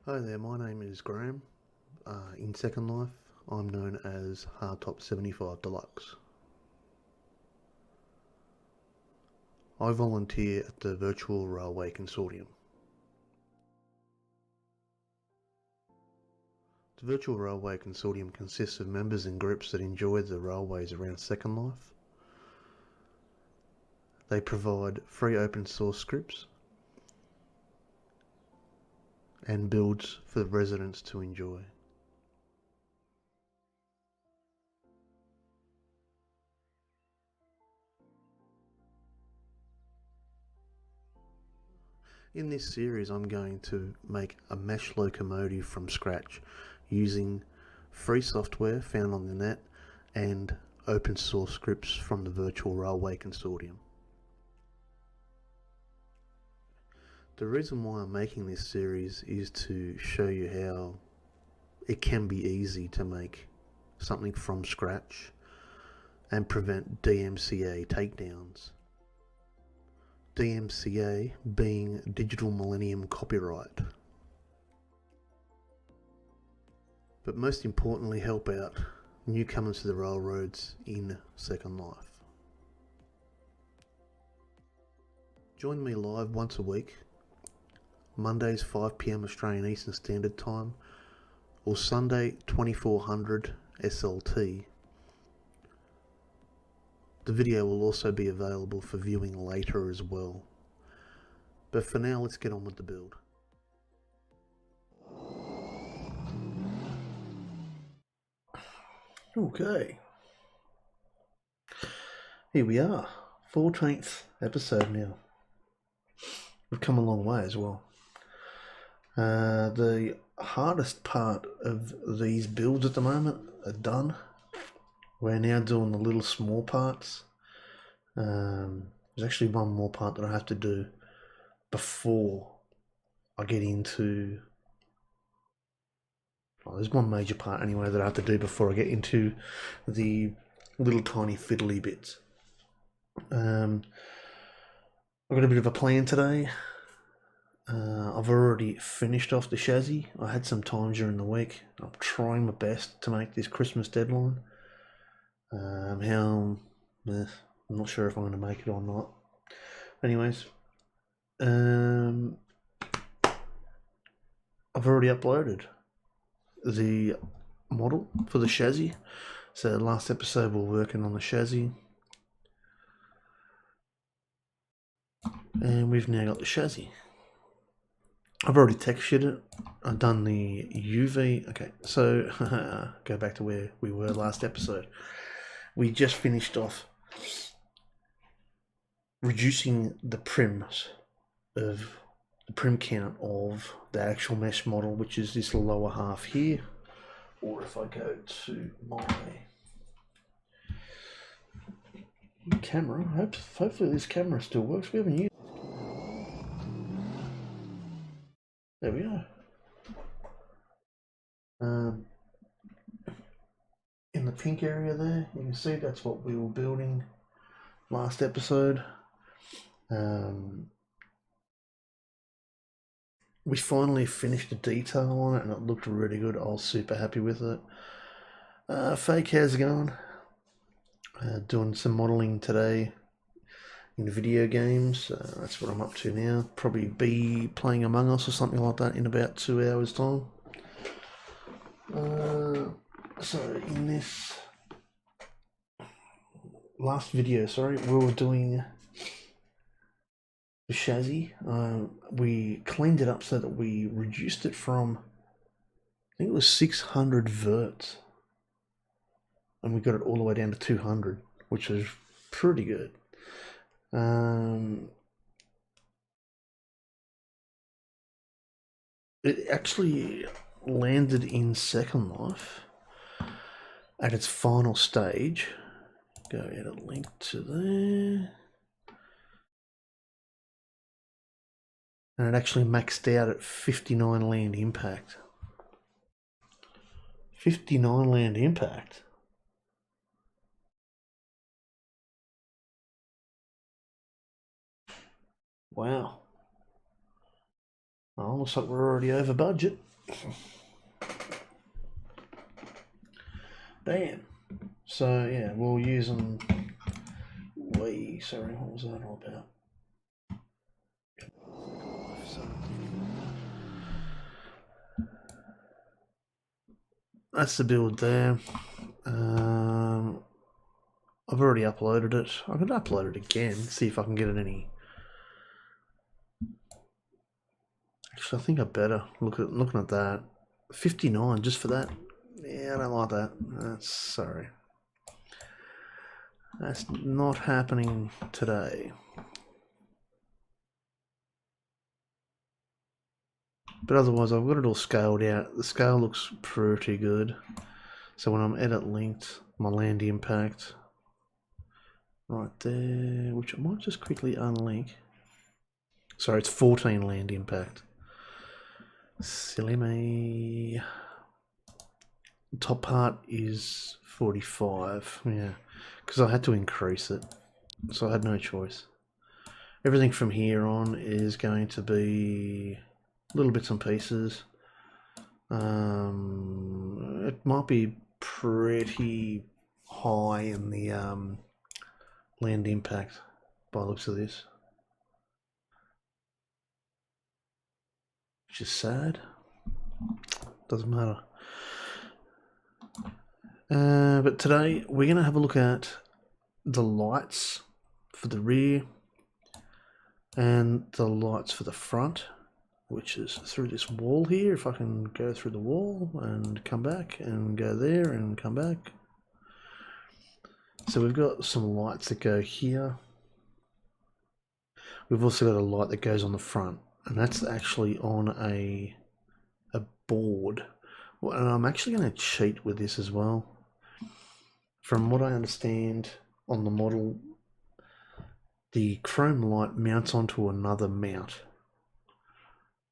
Hi there, my name is Graham. In Second Life, I'm known as Hrdtop75 Deluxe. I volunteer at the Virtual Railway Consortium. The Virtual Railway Consortium consists of members and groups that enjoy the railways around Second Life. They provide free open source scripts and builds for the residents to enjoy. In this series, I'm going to make a mesh locomotive from scratch using free software found on the net and open source scripts from the Virtual Railway Consortium. The reason why I'm making this series is to show you how it can be easy to make something from scratch and prevent DMCA takedowns. DMCA being Digital Millennium Copyright. But most importantly, help out newcomers to the railroads in Second Life. Join me live once a week, Mondays 5 PM Australian Eastern Standard Time or Sunday 2400 SLT. The video will also be available for viewing later as well. But for now, let's get on with the build. Okay. Here we are, 14th episode now. We've come a long way as well. The hardest part of these builds at the moment are done. We're now doing the little small parts. There's actually one more part that I have to do before I get into... Oh, there's one major part anyway that I have to do before I get into the little tiny fiddly bits. I've got a bit of a plan today. I've already finished off the chassis. I had some time during the week. I'm trying my best to make this Christmas deadline. I'm not sure if I'm going to make it or not. Anyways, I've already uploaded the model for the chassis. So last episode we're working on the chassis. And we've now got the chassis. I've already textured it. I've done the UV. Okay, so go back to where we were last episode. We just finished off reducing the prims of the prim count of the actual mesh model, which is this lower half here. Or if I go to my camera, hopefully this camera still works. We haven't used. There we are. In the pink area there, you can see that's what we were building last episode. We finally finished the detail on it and it looked really good. I was super happy with it. Fake how's it going? Doing some modeling today in video games. That's what I'm up to now. Probably be playing Among Us or something like that in about 2 hours time. So in this last video, we were doing the chassis. We cleaned it up so that we reduced it from, I think it was 600 verts, and we got it all the way down to 200, which was pretty good. It actually landed in Second Life at its final stage. Go add a link to there. And it actually maxed out at 59 land impact. 59 land impact? Wow. Oh, looks like we're already over budget. Bam. So yeah, we'll use them. Sorry, what was that all about? That's the build there. I've already uploaded it. I could upload it again, see if I can get it any. Actually, I think I better looking at that. 59 just for that. Yeah, I don't like that. Sorry. That's not happening today. But otherwise, I've got it all scaled out. The scale looks pretty good. So when I'm edit linked, my land impact, right there, which I might just quickly unlink. Sorry, it's 14 land impact. Silly me. The top part is 45, yeah, because I had to increase it, so I had no choice. Everything from here on is going to be little bits and pieces. It might be pretty high in the land impact by the looks of this, which is sad. Doesn't matter. But today we're going to have a look at the lights for the rear and the lights for the front, which is through this wall here. If I can go through the wall and come back and go there and come back. So we've got some lights that go here. We've also got a light that goes on the front, and that's actually on a board. And I'm actually going to cheat with this as well. From what I understand on the model, the chrome light mounts onto another mount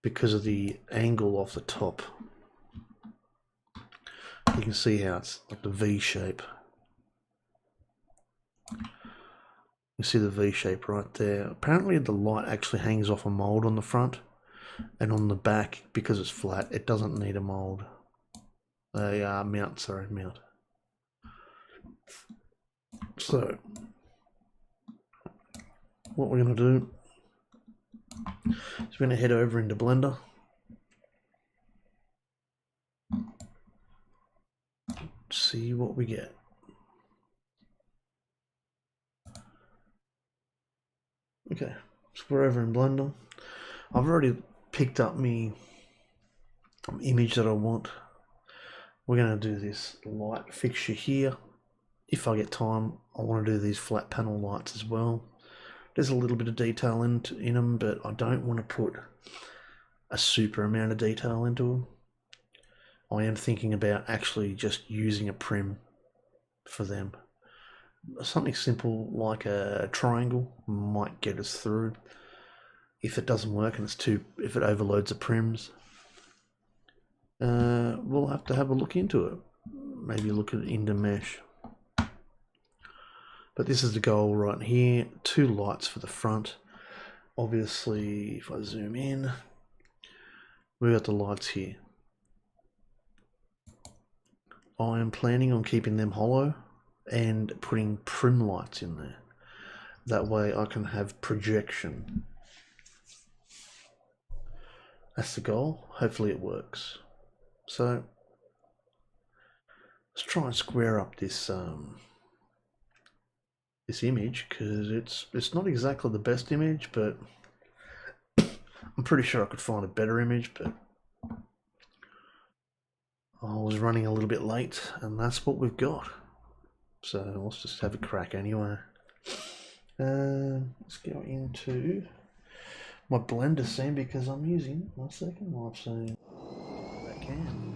because of the angle off the top. You can see how it's like the V shape. You see the V shape right there. Apparently the light actually hangs off a mold on the front, and on the back, because it's flat, it doesn't need a mold. Mount. So what we're going to do is we're going to head over into Blender. See what we get. Okay, so we're over in Blender. I've already picked up my image that I want. We're going to do this light fixture here. If I get time, I want to do these flat panel lights as well. There's a little bit of detail in them, but I don't want to put a super amount of detail into them. I am thinking about actually just using a prim for them. Something simple like a triangle might get us through. If it doesn't work and if it overloads the prims, we'll have to have a look into it. Maybe look at it into mesh. But this is the goal right here. 2 lights for the front. Obviously, if I zoom in, we've got the lights here. I am planning on keeping them hollow and putting prim lights in there. That way I can have projection. That's the goal. Hopefully it works. So let's try and square up this this image, because it's not exactly the best image, but I'm pretty sure I could find a better image, but I was running a little bit late, and that's what we've got. So let's just have a crack anyway. Let's go into my Blender scene, because I'm using my second live scene. I can.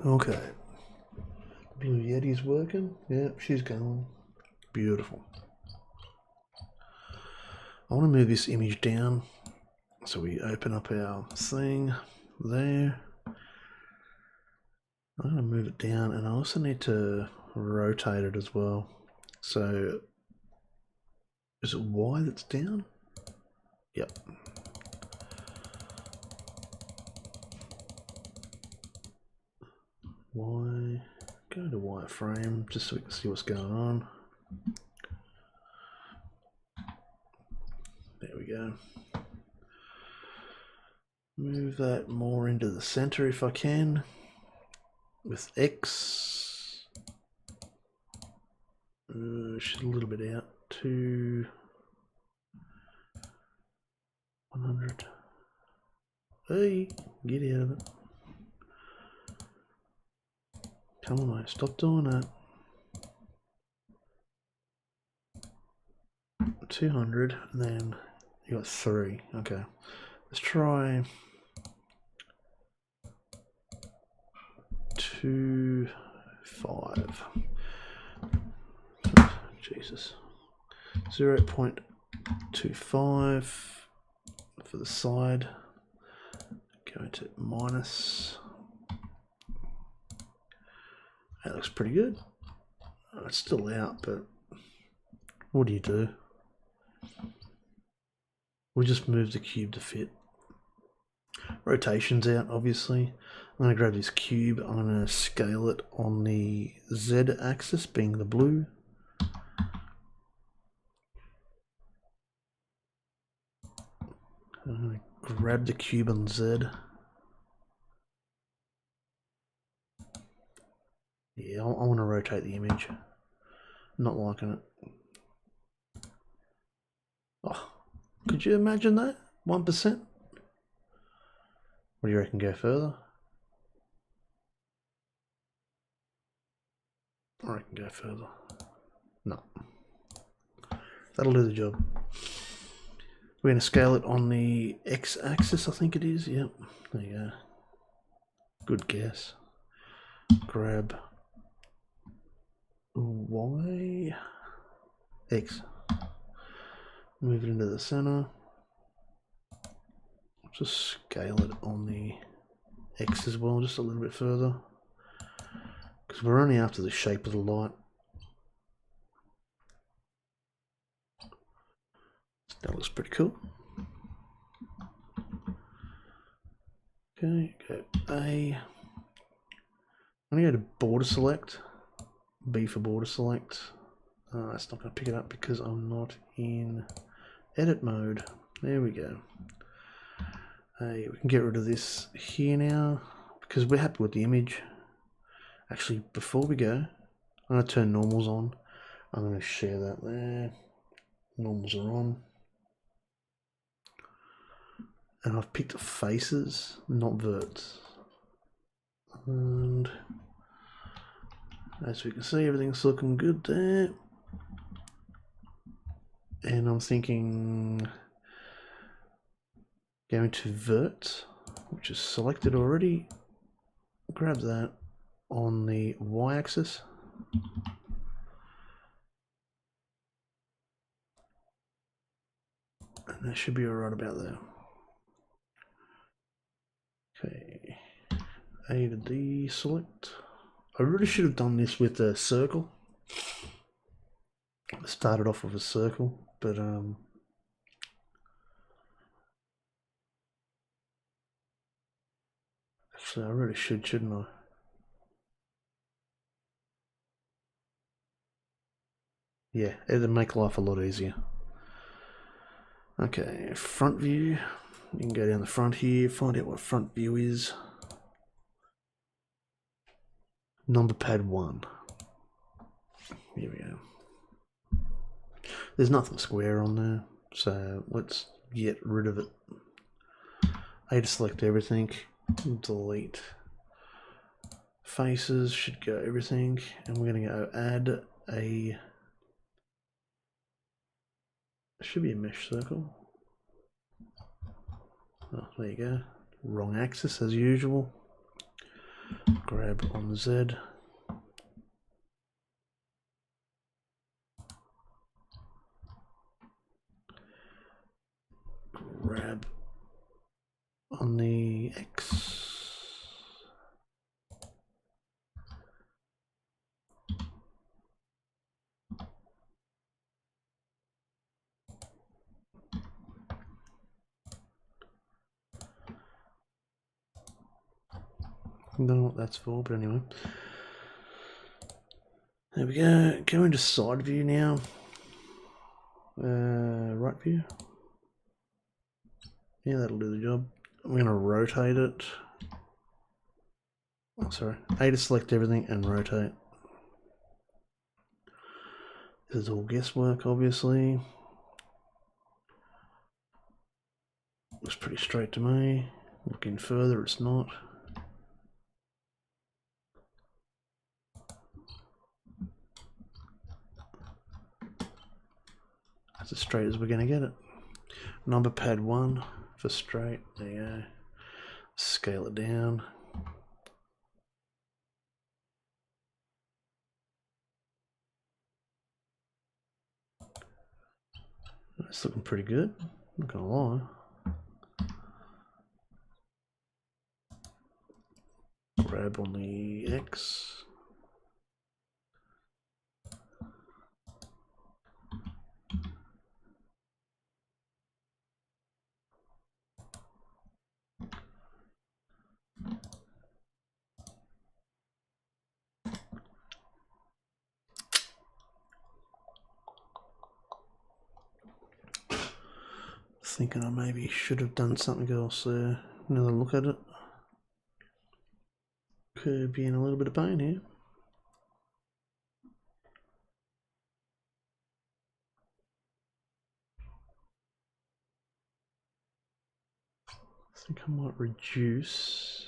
Okay. Blue Yeti's working. Yep, she's going. Beautiful. I want to move this image down. So we open up our thing there. I'm going to move it down, and I also need to rotate it as well. So is it Y that's down? Yep. Y, go to wireframe just so we can see what's going on. There we go. Move that more into the center if I can. With X, should a little bit out to 100. Hey, get out of it. Come on, mate, stop doing that. 200, and then you got 3. Okay, let's try 2, 5. Jesus. 0.25 for the side. Go into minus. That looks pretty good. Oh, it's still out, but what do you do? We'll just move the cube to fit. Rotation's out, obviously. I'm going to grab this cube. I'm going to scale it on the Z axis, being the blue. I'm going to grab the cube on Z. Yeah, I want to rotate the image. Not liking it. Oh, could you imagine that? 1%? What do you reckon, go further? I reckon go further. No. That'll do the job. We're going to scale it on the X-axis, I think it is. Yep. There you go. Good guess. Grab Y, X. Move it into the center. Just scale it on the X as well, just a little bit further. Because we're only after the shape of the light. That looks pretty cool. Okay, go A. I'm going to go to border select. B for border select. It's not going to pick it up because I'm not in edit mode. There we go. We can get rid of this here now because we're happy with the image. Actually, before we go, I'm going to turn normals on. I'm going to share that there. Normals are on. And I've picked faces, not verts. And as we can see, everything's looking good there. And I'm thinking going to vert, which is selected already. Grab that on the y-axis. And that should be right about there. Okay, A to D select. I really should have done this with a circle. I started off with a circle, but actually I really should, shouldn't I? Yeah, it'd make life a lot easier. Okay, front view. You can go down the front here, find out what front view is. Number pad 1. Here we go. There's nothing square on there, so let's get rid of it. A to select everything, delete. Faces should go everything, and we're going to go add a, should be a mesh circle. Oh, there you go. Wrong axis as usual. Grab on Z. Grab on the X. don't know what that's for, but anyway. There we go. Go into side view now. Right view. Yeah, that'll do the job. I'm going to rotate it. Oh, sorry. A to select everything and rotate. This is all guesswork, obviously. Looks pretty straight to me. Looking further, it's not. That's as straight as we're going to get it. Number pad 1 for straight. There you go. Scale it down. It's looking pretty good, not gonna lie. Grab on the X. Thinking I maybe should have done something else there. Another look at it. Could be in a little bit of pain here. I think I might reduce.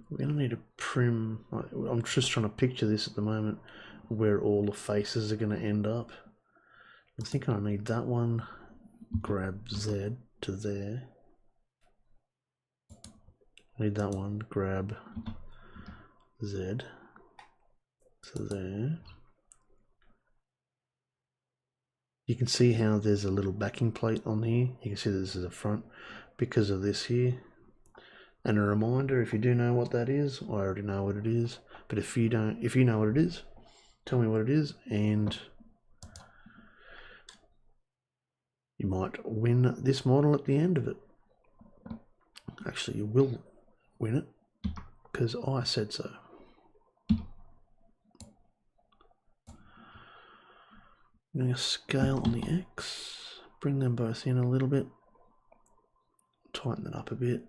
We're going to need to prim. I'm just trying to picture this at the moment, where all the faces are going to end up. I think I need that one. Grab Z to there. I need that one. Grab Z to there. You can see how there's a little backing plate on here. You can see this is a front because of this here. And a reminder, if you do know what that is, I already know what it is, but if you don't, if you know what it is, tell me what it is, and you might win this model at the end of it. Actually, you will win it, because I said so. I'm going to scale on the X, bring them both in a little bit, tighten that up a bit.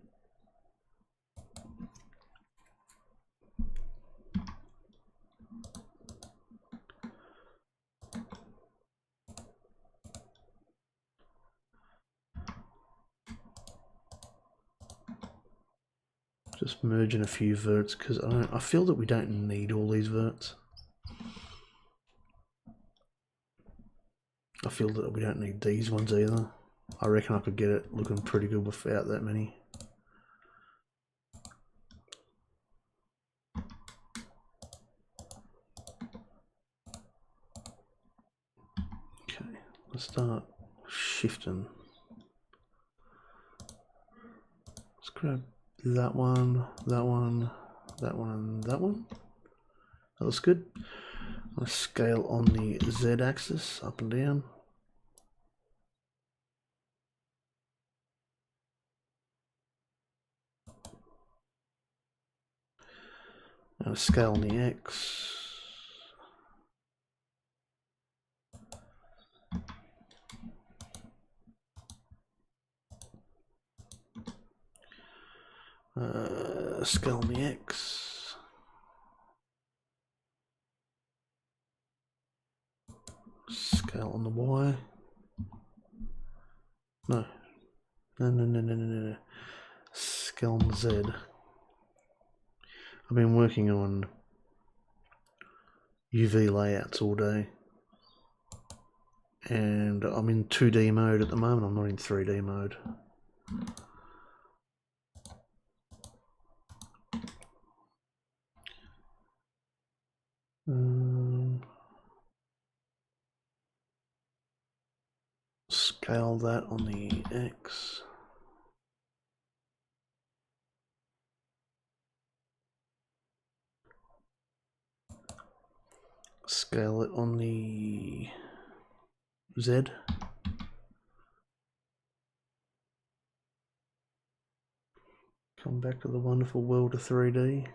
Just merging a few verts because I feel that we don't need all these verts. I feel that we don't need these ones either. I reckon I could get it looking pretty good without that many. Okay, let's start shifting. Let's grab that one, that one, that one, and that one. That looks good. Let's scale on the Z axis up and down. And scale on the X. Scale on the X. Scale on the Y. No. No. Scale on the Z. I've been working on UV layouts all day. And I'm in 2D mode at the moment, I'm not in 3D mode. Scale that on the X. Scale it on the Z. Come back to the wonderful world of 3D.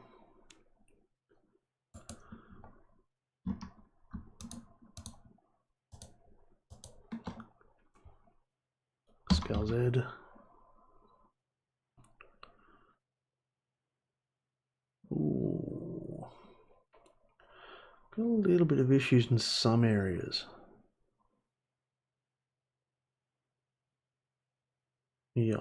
Scale Z. Ooh. Got a little bit of issues in some areas. Yeah.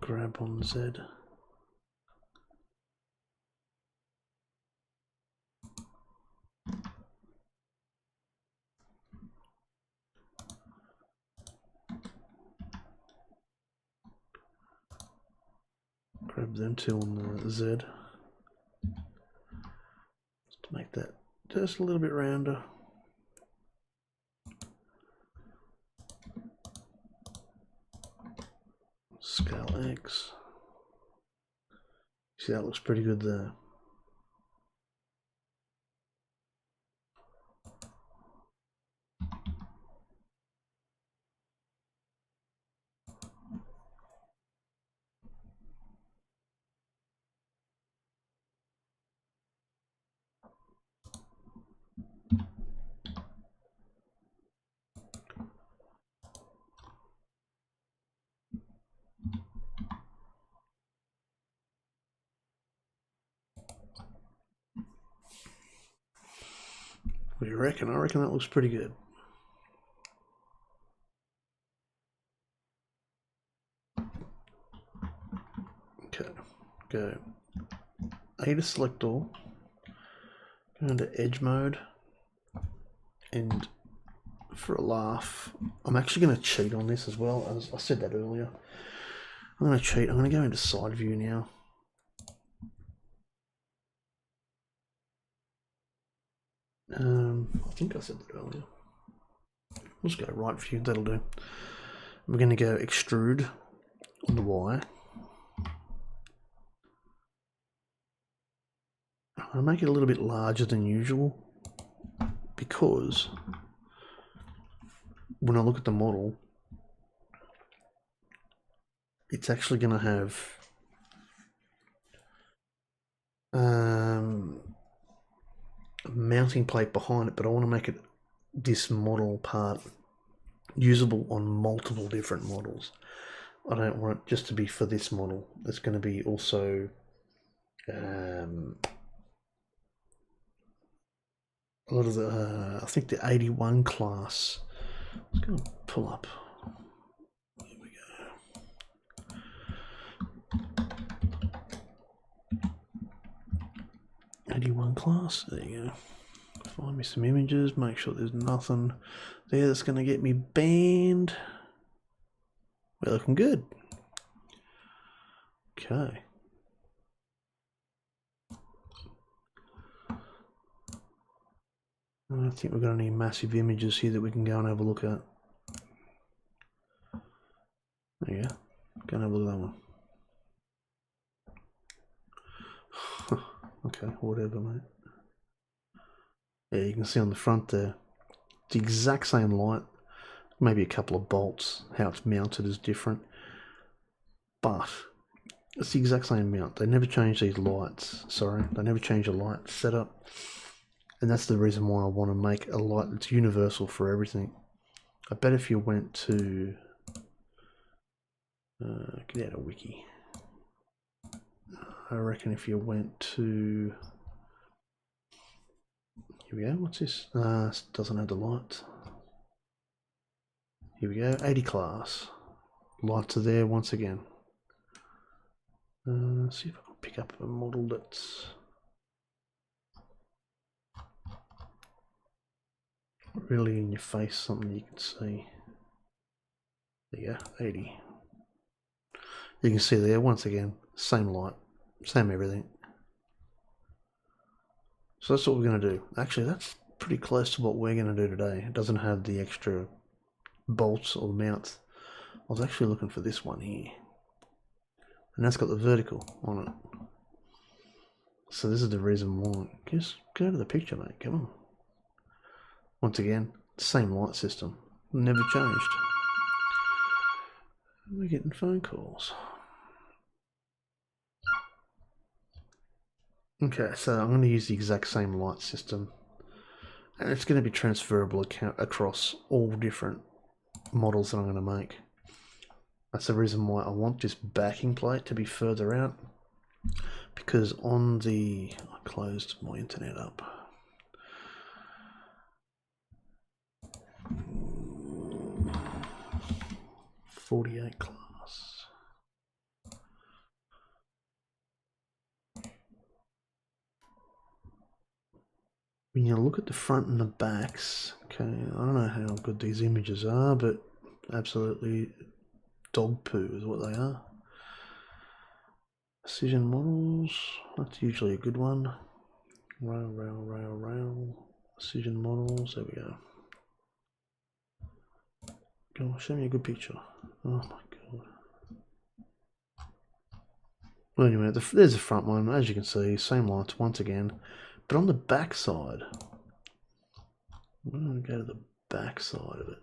Grab on Z. Grab them two on the Z. Just to make that just a little bit rounder. Scale X. See, that looks pretty good there. What do you reckon? I reckon that looks pretty good. Okay, go A to select all, go into edge mode, and for a laugh, I'm actually going to cheat on this as well, as I said that earlier. I'm going to cheat, I'm going to go into side view now. I think I said that earlier. Let's go right view, that'll do. We're going to go extrude on the Y. I'll make it a little bit larger than usual because when I look at the model, it's actually going to have a mounting plate behind it, but I want to make it this model part usable on multiple different models. I don't want it just to be for this model. It's going to be also a lot of the I think the 81 class. Let's go pull up. There we go. 81 class. There you go. Find me some images. Make sure there's nothing there that's going to get me banned. We're looking good. Okay. I don't think we've got any massive images here that we can go and have a look at. There you go. Go and have a look at that one. Okay, whatever, mate. Yeah, you can see on the front there, it's the exact same light. Maybe a couple of bolts. How it's mounted is different. But it's the exact same mount. They never change these lights. Sorry, they never change the light setup. And that's the reason why I want to make a light that's universal for everything. I bet if you went to get out of wiki. I reckon if you went to, here we go, what's this? Doesn't have the lights. Here we go, 80 class. Lights are there once again. Let's see if I can pick up a model that's really in your face, something you can see. There you go, 80. You can see there, once again, same light, same everything. So that's what we're going to do. Actually, that's pretty close to what we're going to do today. It doesn't have the extra bolts or mounts. I was actually looking for this one here. and that's got the vertical on it. So this is the reason why. Just go to the picture, mate. Come on. Once again, same light system. Never changed. We're getting phone calls. Okay, so I'm going to use the exact same light system. And it's going to be transferable across all different models that I'm going to make. That's the reason why I want this backing plate to be further out. Because on the... I closed my internet up. .48 class. When you look at the front and the backs, okay, I don't know how good these images are, but absolutely dog poo is what they are. Precision models, that's usually a good one. Rail. Precision models, there we go. Go on, show me a good picture. Oh my god. Well, anyway, there's the front one. As you can see, same lights once again. But on the back side, I'm going to go to the back side of it.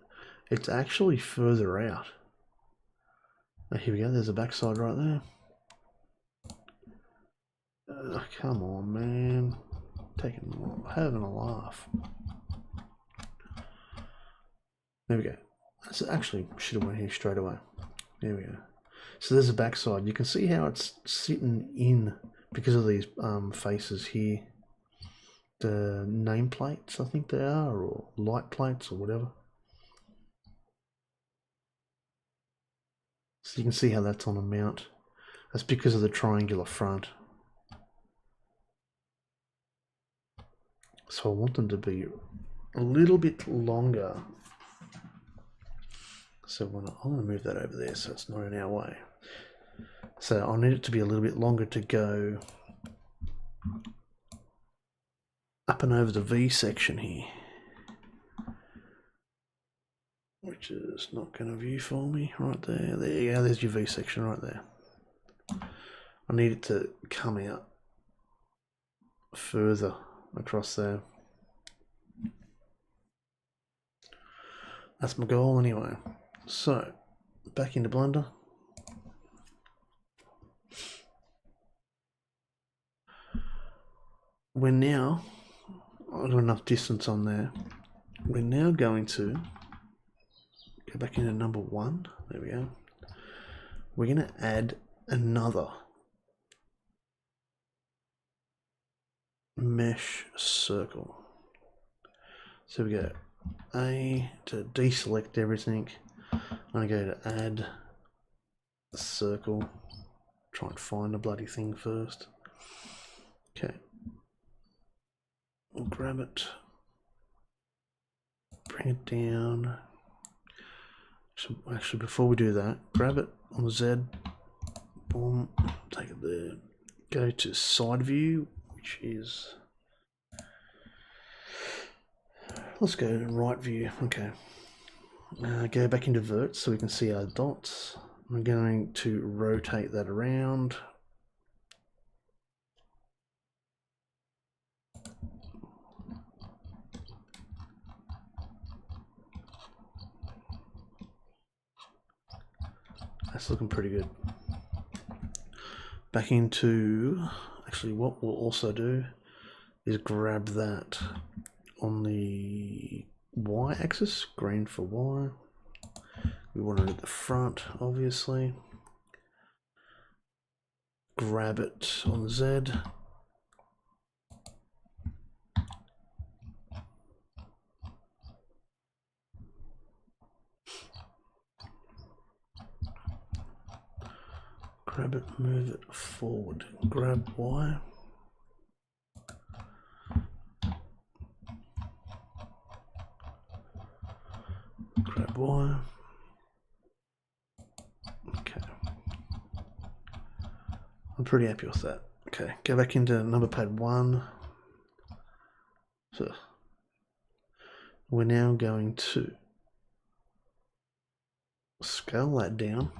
It's actually further out. Oh, here we go, there's the back side right there. Come on, man. Having a laugh. There we go. That's actually should have went here straight away. There we go. So there's the back side. You can see how it's sitting in because of these faces here. The nameplates, I think they are, or light plates, or whatever. So you can see how that's on a mount. That's because of the triangular front. So I want them to be a little bit longer. So I'm going to move that over there so it's not in our way. So I need it to be a little bit longer to go up and over the V section here, which is not going to view for me right there. There you go, there's your V section right there. I need it to come out further across there. That's my goal anyway. So, back into Blender. We're now, I've got enough distance on there. We're now going to go back into number 1. There we go. We're going to add another mesh circle. So we go A to deselect everything. I'm going to go to add a circle. Try and find the bloody thing first. Okay. We'll grab it. Bring it down. So actually, before we do that, grab it on the Z. Boom. Take it there. Go to side view, which is... Let's go to right view. Okay. Go back into vert so we can see our dots. I'm going to rotate that around. That's looking pretty good. Back into, actually what we'll also do is grab that on the Y axis, green for Y. We want it at the front, obviously. Grab it on the Z. Grab it, move it forward. Grab Y. Grab Y. Okay. I'm pretty happy with that. Okay, go back into number pad 1. So we're now going to scale that down.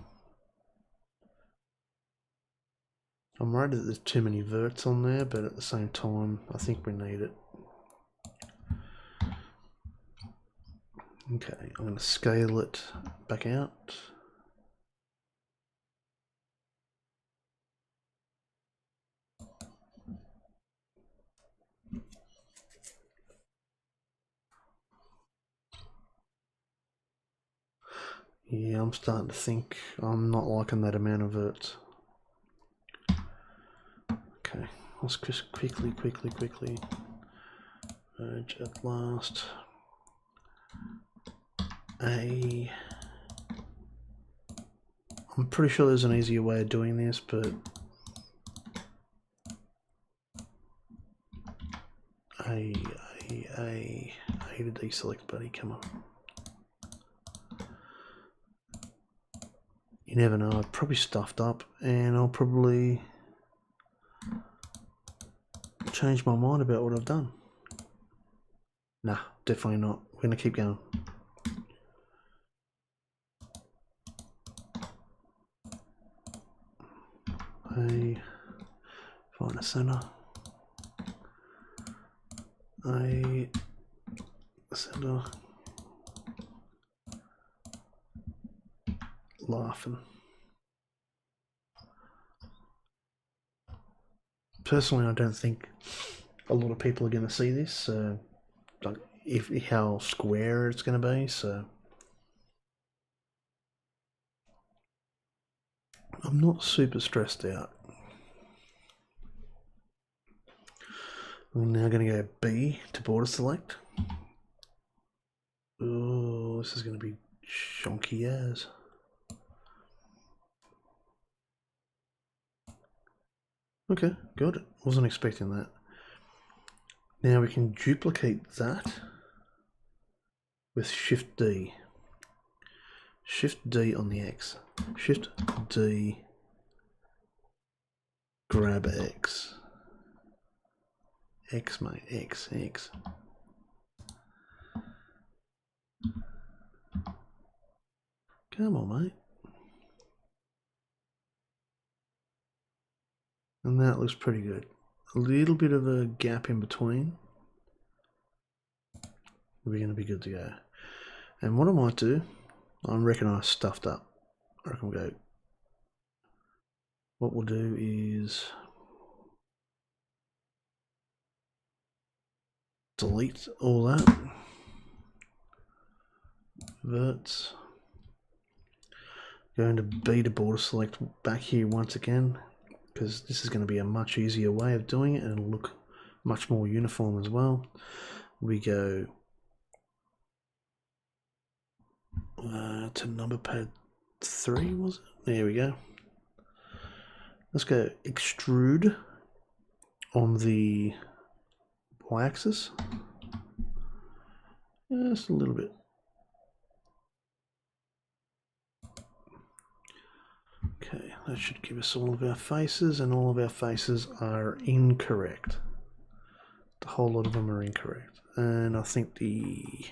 I'm worried that there's too many verts on there, but at the same time, I think we need it. Okay, I'm going to scale it back out. Yeah, I'm starting to think I'm not liking that amount of verts. Okay, let's just quickly merge at last. I'm pretty sure there's an easier way of doing this, but A to deselect, buddy, come on. You never know, I've probably stuffed up and I'll probably change my mind about what I've done. Nah, definitely not. We're going to keep going. Find a center. Center. Laughing. Personally, I don't think a lot of people are going to see this. Like how square it's going to be. So I'm not super stressed out. I'm now going to go B to border select. Oh, this is going to be chunky as. Okay, good. Wasn't expecting that. Now we can duplicate that with Shift D. Shift D on the X. Shift D, grab X. X, mate, X. Come on, mate. And that looks pretty good. A little bit of a gap in between. We're going to be good to go. And what I might do, I reckon I stuffed up. I reckon we'll go. What we'll do is delete all that. Verts. Going to B to border select back here once again, because this is going to be a much easier way of doing it and it'll look much more uniform as well. We go to number pad 3, was it? There we go. Let's go extrude on the y-axis. Just a little bit. Okay, that should give us all of our faces, and all of our faces are incorrect. The whole lot of them are incorrect. And I think the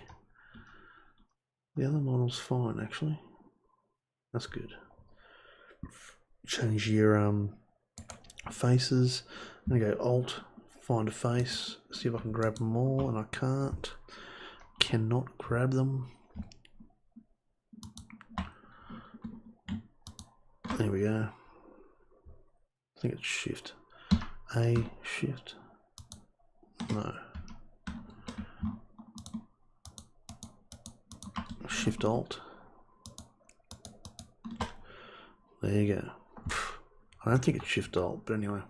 other model's fine, actually. That's good. Change your faces. I'm going to go Alt, find a face, see if I can grab them all, and I can't. Cannot grab them. There we go. I think it's Shift. A, Shift. No. Shift Alt. There you go. I don't think it's Shift Alt, but anyway.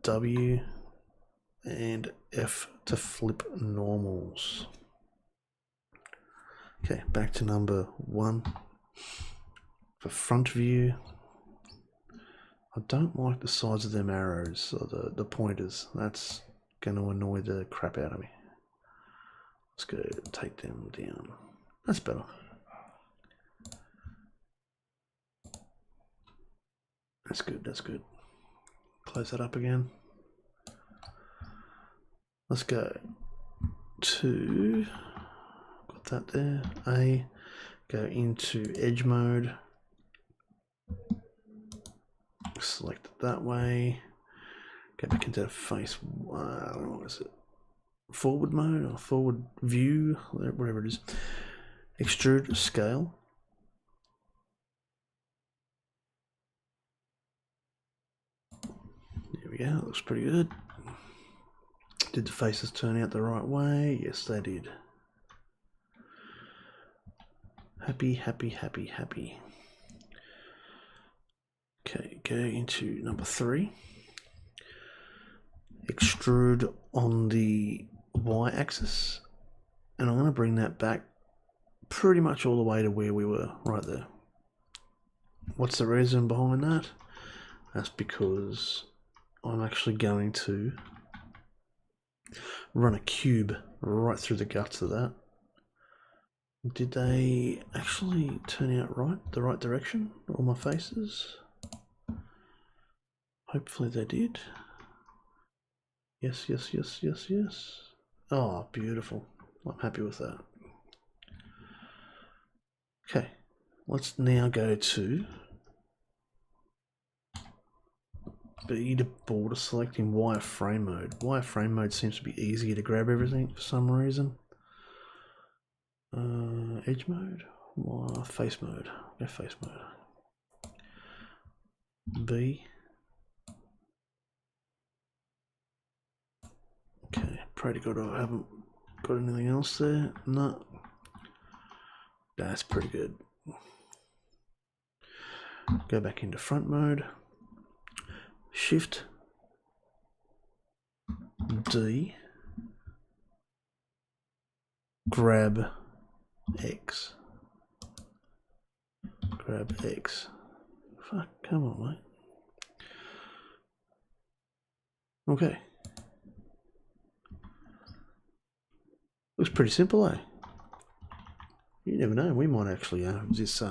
W and F to flip normals. Okay, back to number 1. For front view, I don't like the size of them arrows, or the pointers. That's going to annoy the crap out of me. Let's go take them down. That's better. That's good, that's good. Close that up again. Let's go to, got that there, A, go into edge mode. Select it that way. Go back into face. What is it? Forward mode or forward view, whatever it is. Extrude scale. There we go. That looks pretty good. Did the faces turn out the right way? Yes, they did. Happy, happy, happy, happy. Okay, go into number 3. Extrude on the y-axis, and I'm going to bring that back pretty much all the way to where we were right there. What's the reason behind that? That's because I'm actually going to run a cube right through the guts of that. Did they actually turn out right, the right direction, all my faces? Hopefully they did. Yes, yes, yes, yes, yes. Oh, beautiful. I'm happy with that. Okay, let's now go to bead border selecting wireframe mode. Wireframe mode seems to be easier to grab everything for some reason. Edge mode, face mode. Go face mode. B. Okay, pray to God I haven't got anything else there. No. That's pretty good. Go back into front mode. Shift D. Grab X. Grab X. Fuck, come on, mate. Okay. Looks pretty simple, eh? You never know, we might actually have this,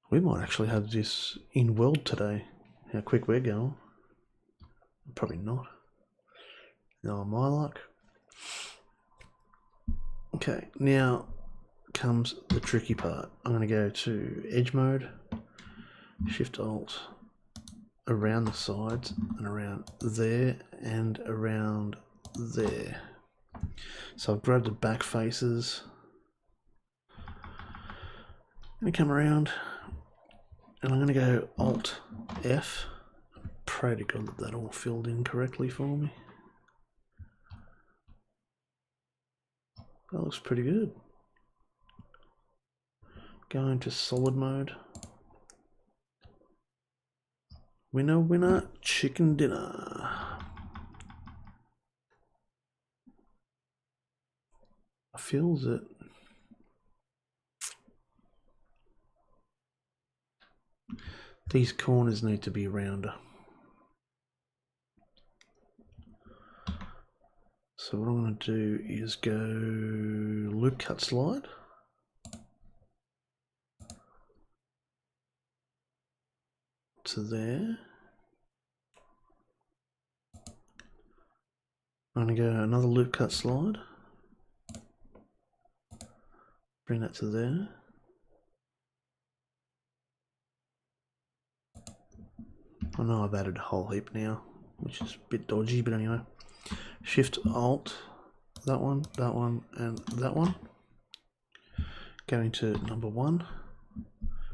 we might actually have this in world today. How quick we're going. Probably not. No, my luck. Okay, now comes the tricky part. I'm going to go to edge mode, Shift Alt, around the sides and around there and around there. So I've grabbed the back faces. I'm going to come around and I'm going to go Alt F. Pray to God that all filled in correctly for me. That looks pretty good. Go into solid mode. Winner, winner, chicken dinner. Feels it. These corners need to be rounder. So what I'm going to do is go loop cut slide. To there. I'm going to go another loop cut slide. Bring that to there. I know I've added a whole heap now, which is a bit dodgy, but anyway. Shift Alt, that one, and that one. Going to number 1,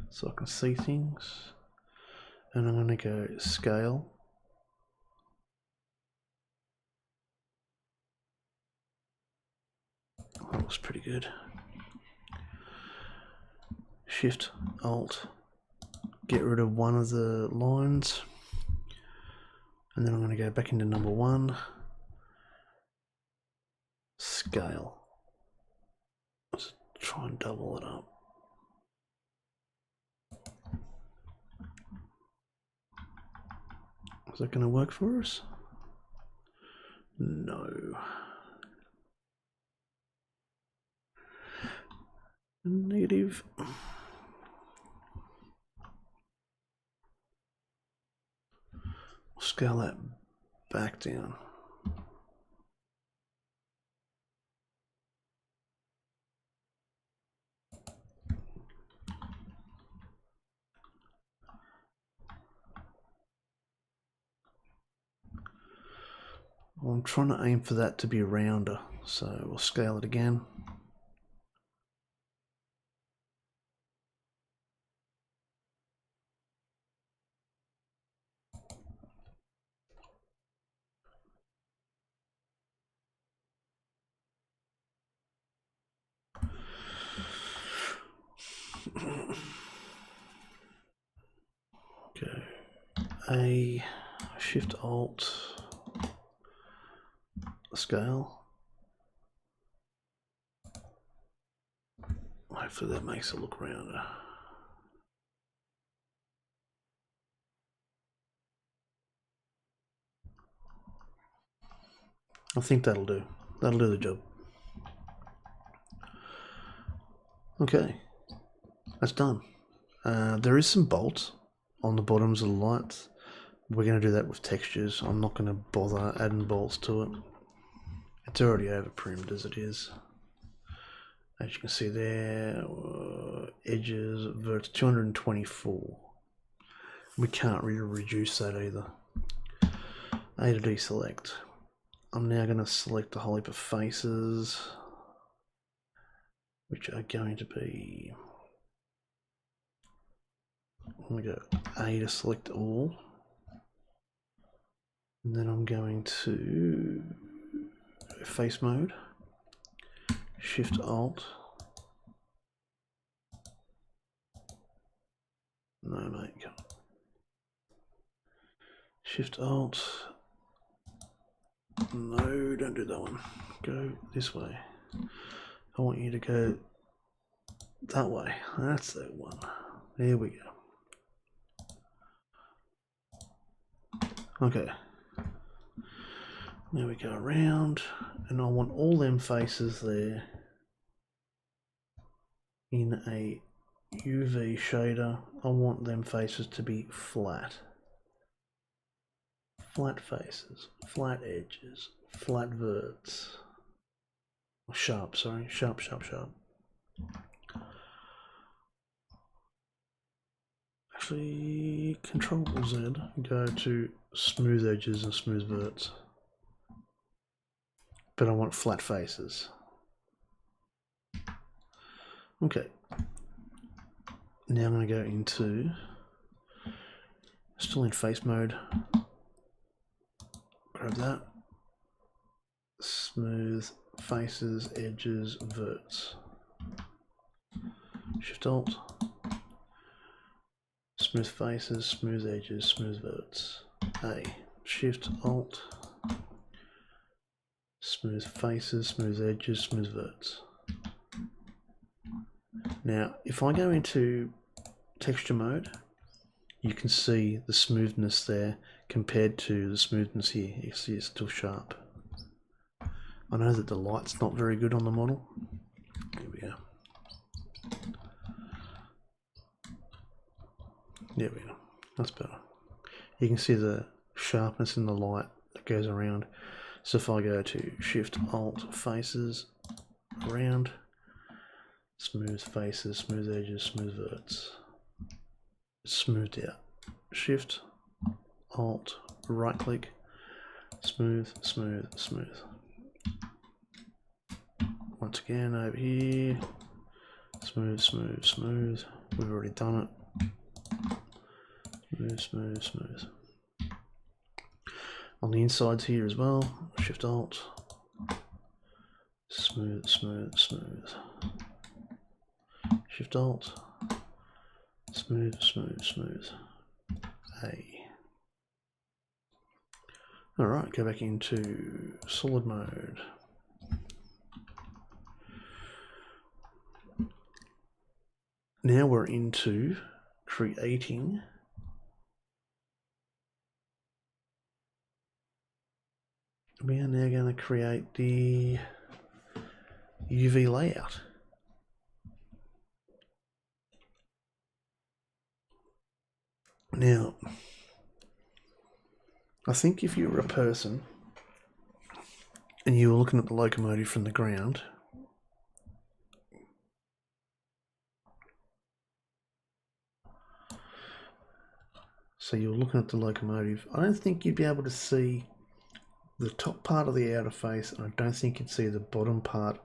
so I can see things. And I'm going to go scale. That looks pretty good. Shift Alt, get rid of one of the lines. And then I'm going to go back into number 1. Scale. Let's try and double it up. Is that going to work for us? No. Negative. Scale that back down. I'm trying to aim for that to be rounder, so we'll scale it again. Okay, A, Shift Alt, scale. Hopefully that makes it look rounder. I think that'll do. That'll do the job. Okay, that's done. There is some bolts on the bottoms of the lights. We're going to do that with textures. I'm not going to bother adding bolts to it. It's already over-primmed as it is. As you can see there, edges, verts 224. We can't really reduce that either. A to deselect. I'm now going to select a whole heap of faces, which are going to be, I'm going to go A to select all, and then I'm going to face mode, Shift Alt, no mate, Shift Alt, no, don't do that one, go this way. I want you to go that way, that's that one, there we go. Okay, now we go around, and I want all them faces there in a UV shader. I want them faces to be flat. Flat faces, flat edges, flat verts. Sharp, sorry, sharp, sharp, sharp. Actually, Control Z, go to smooth edges and smooth verts. But I want flat faces. Okay. Now I'm going to go into, still in face mode, grab that, smooth faces, edges, verts. Shift Alt, smooth faces, smooth edges, smooth verts. A, Shift Alt, smooth faces, smooth edges, smooth verts. Now, if I go into texture mode, you can see the smoothness there compared to the smoothness here. You see it's still sharp. I know that the light's not very good on the model. Here we go. There we go. That's better. You can see the sharpness in the light that goes around. So if I go to Shift Alt Faces, around, smooth faces, smooth edges, smooth verts. It's smoothed out. Shift Alt right click, smooth, smooth, smooth. Once again over here, smooth, smooth, smooth. We've already done it. Smooth, smooth, smooth. On the insides here as well, Shift Alt, smooth, smooth, smooth. Shift Alt, smooth, smooth, smooth. A. Alright, go back into solid mode. Now we're into creating we are now going to create the UV layout. Now, I think if you were a person and you were looking at the locomotive from the ground, so you're looking at the locomotive, I don't think you'd be able to see the top part of the outer face, and I don't think you can see the bottom part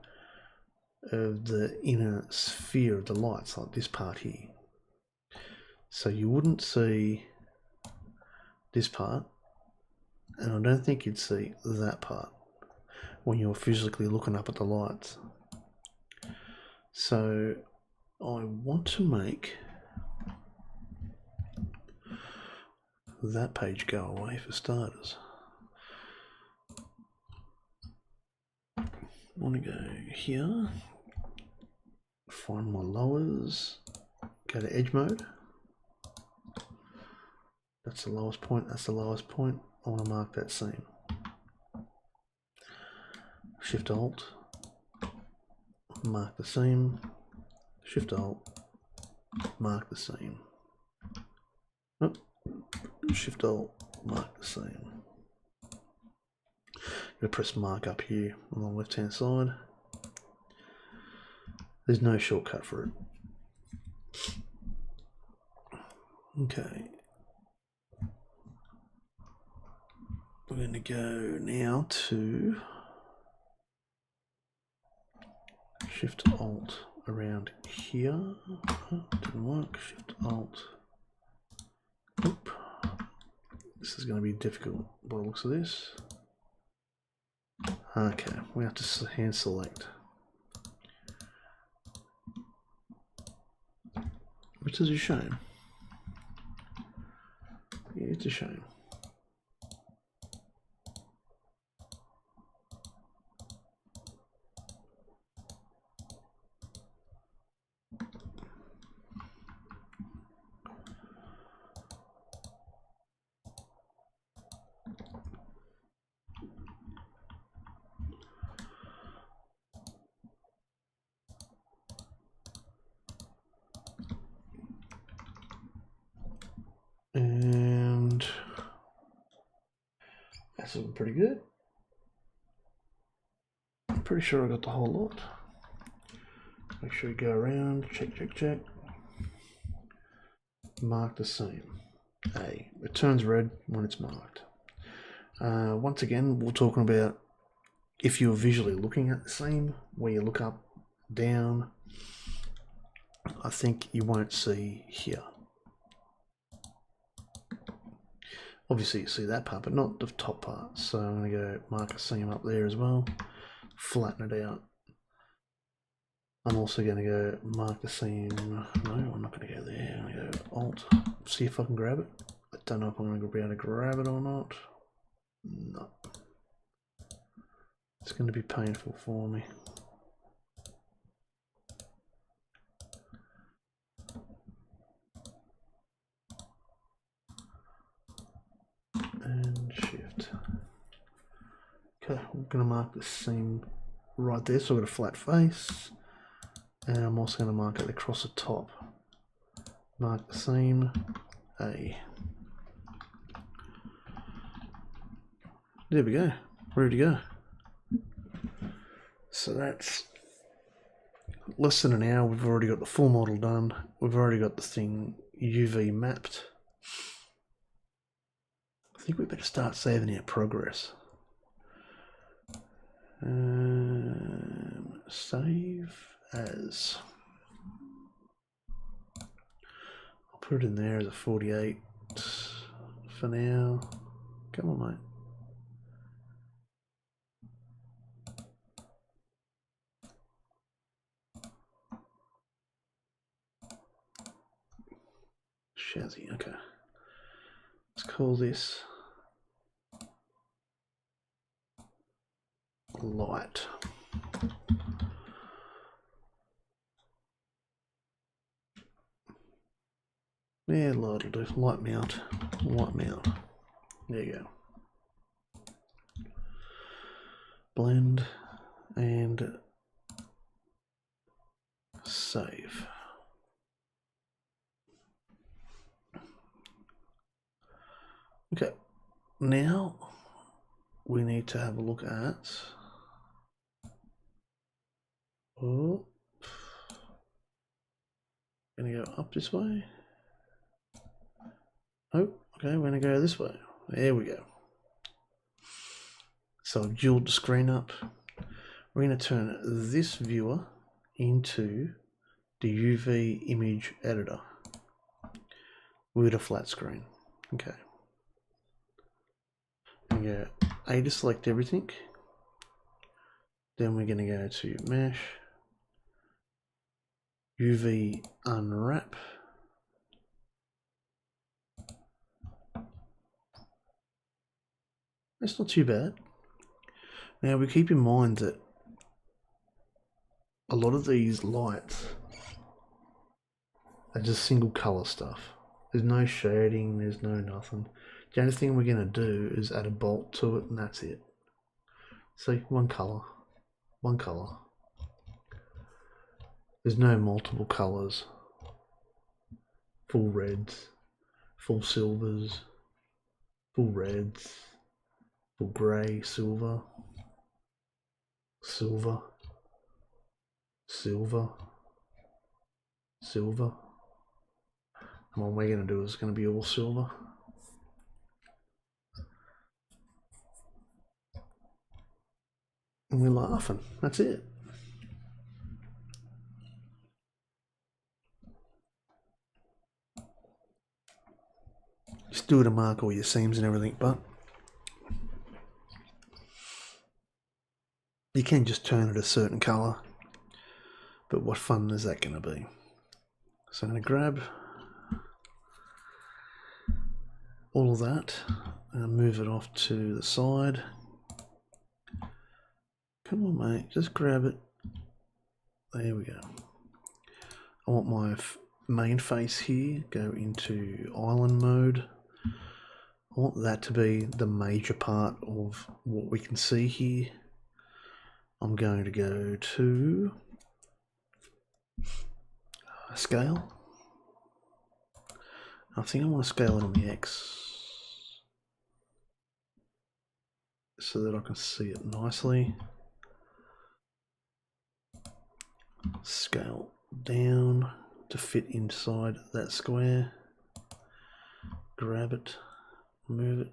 of the inner sphere of the lights, like this part here. So you wouldn't see this part, and I don't think you'd see that part when you're physically looking up at the lights. So I want to make that page go away for starters. I want to go here, find my lowers, go to edge mode. That's the lowest point, that's the lowest point. I want to mark that seam. Shift Alt, mark the seam. Shift Alt, mark the seam. Oh, Shift Alt, mark the seam. I'm going to press mark up here on the left hand side. There's no shortcut for it. Okay. We're going to go now to Shift Alt around here. Oh, didn't work. Shift Alt. Oop. This is going to be difficult by the looks of this. Okay, we have to hand select. Which is a shame. Yeah, it's a shame. And that's looking pretty good. I'm pretty sure I got the whole lot. Make sure you go around, check, check, check. Mark the seam. A. It turns red when it's marked. Once again, we're talking about if you're visually looking at the seam, where you look up, down, I think you won't see here. Obviously you see that part, but not the top part. So I'm going to go mark a seam up there as well, flatten it out. I'm also going to go mark the seam. No, I'm not going to go there. I'm going to go Alt, see if I can grab it. I don't know if I'm going to be able to grab it or not. No. It's going to be painful for me. And shift. Okay, I'm going to mark the seam right there, so I've got a flat face. And I'm also going to mark it across the top. Mark the seam, A. There we go, ready to go. So that's less than an hour. We've already got the full model done. We've already got the thing UV mapped. I think we better start saving our progress. Save as. I'll put it in there as a 48 for now. Come on, mate. Shazzy, okay. Let's call this light. Yeah, light will do. Light mount. Light mount. There you go. Blend and save. Okay, now we need to have a look at. Oh, gonna go up this way. Oh, okay, we're gonna go this way. There we go. So I've jeweled the screen up. We're going to turn this viewer into the UV image editor with a flat screen. Okay. I'm going to go A to select everything. Then we're going to go to mesh, UV unwrap. That's not too bad. Now we keep in mind that a lot of these lights are just single color stuff. There's no shading, there's no nothing. The only thing we're going to do is add a bolt to it and that's it. See, one color. One color. There's no multiple colors. Full reds, full silvers, full reds, full grey, silver, silver, silver, silver. And what we're going to do is going to be all silver. And we're laughing. That's it. Just do it to mark all your seams and everything, but you can just turn it a certain colour. But what fun is that going to be? So I'm going to grab all of that and move it off to the side. Come on, mate, just grab it. There we go. I want my main face here, go into island mode. I want that to be the major part of what we can see here. I'm going to go to scale. I think I want to scale it on the X so that I can see it nicely. Scale down to fit inside that square. Grab it, move it.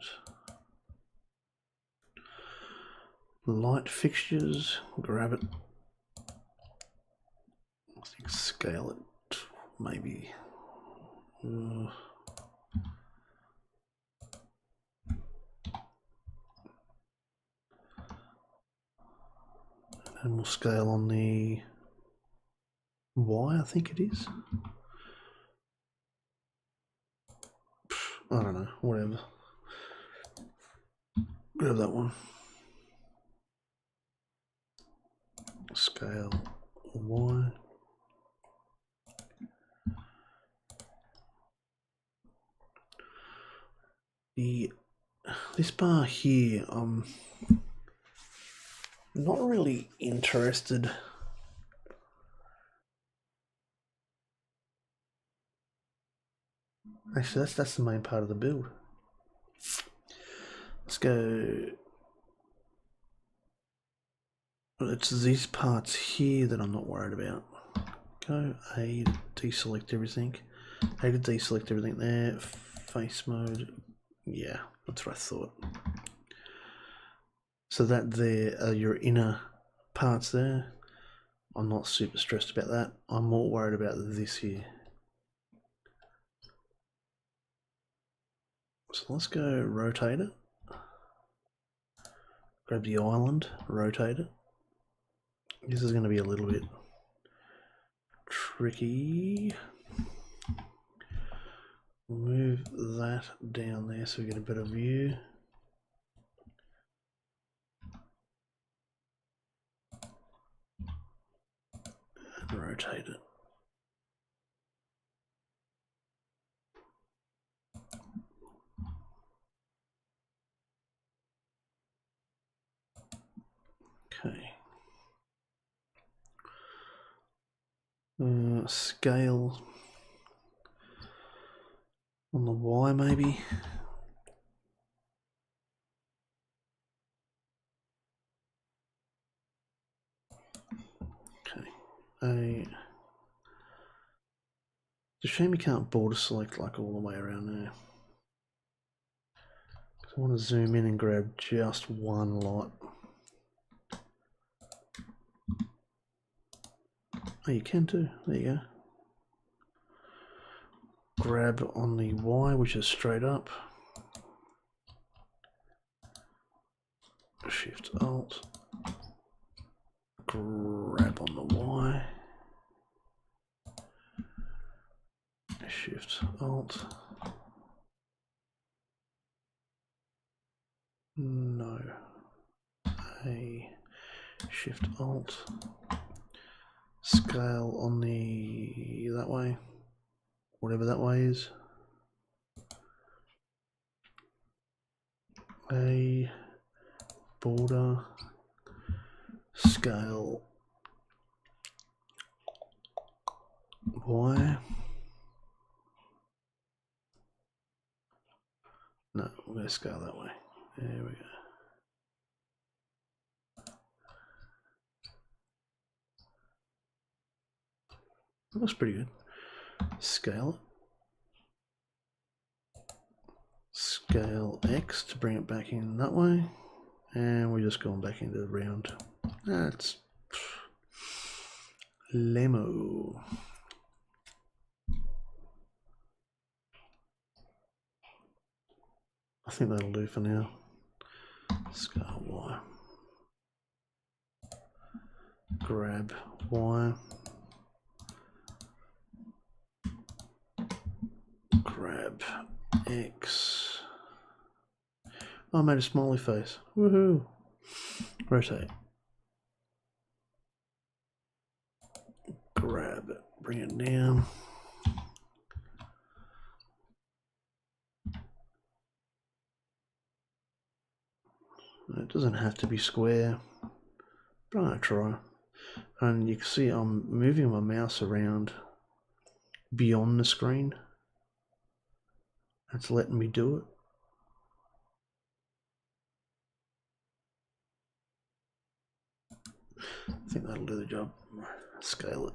Light fixtures, grab it. I think scale it, maybe. And we'll scale on the Y, I think it is. I don't know, whatever. Grab that one. Scale Y. This bar here, I'm not really interested. Actually, that's the main part of the build. Let's go. It's these parts here that I'm not worried about. Go A to deselect everything. A to deselect everything there. Face mode. Yeah, that's what I thought. So that there are your inner parts there. I'm not super stressed about that. I'm more worried about this here. So let's go rotate it. Grab the island, rotate it. This is going to be a little bit tricky. Move that down there so we get a better view. And rotate it. Okay. Scale on the Y maybe. Okay. It's a shame you can't border select like all the way around there. I want to zoom in and grab just one light. Oh, you can too. There you go. Grab on the Y, which is straight up. Shift Alt. Grab on the Y. Shift Alt. No. A Shift Alt. Scale on the that way. Whatever that way is. A border scale Y. No, we're going to scale that way. There we go. That looks pretty good. Scale it. Scale X to bring it back in that way. And we're just going back into the round. That's Lemo. I think that'll do for now. Scale Y. Grab Y. Grab X. Oh, I made a smiley face. Woohoo! Rotate. Grab it. Bring it down. It doesn't have to be square, but I'm going to try. And you can see I'm moving my mouse around beyond the screen. It's letting me do it. I think that'll do the job. Scale it.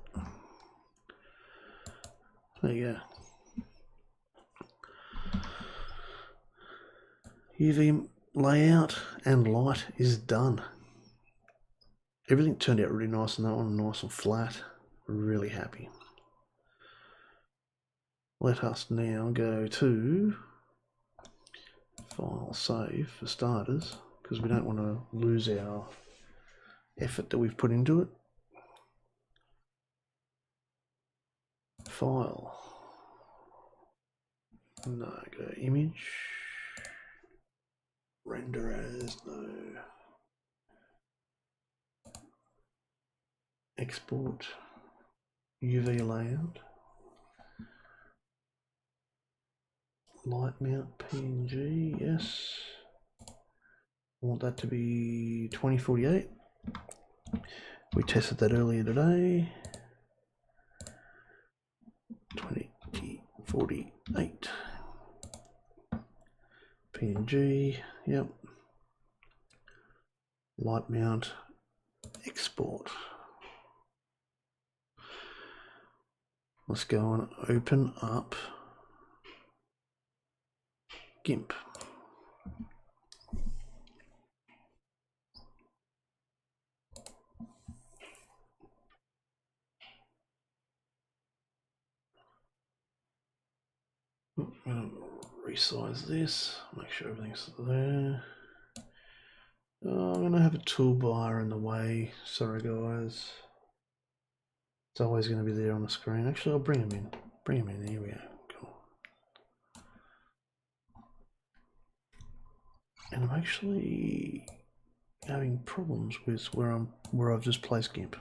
There you go. UV layout and light is done. Everything turned out really nice on that one, nice and flat. Really happy. Let us now go to File, Save for starters, because we don't want to lose our effort that we've put into it. File. No, go image. Render as, no. Export. UV layout. Light mount PNG, yes. I want that to be 2048. We tested that earlier today. 2048. PNG, yep. Light mount, export. Let's go and open up GIMP. I'm going to resize this, make sure everything's there. Oh, I'm going to have a toolbar in the way, sorry guys. It's always going to be there on the screen. Actually, I'll bring them in. Bring them in, here we go. Cool. And I'm actually having problems with where I've just placed GIMP.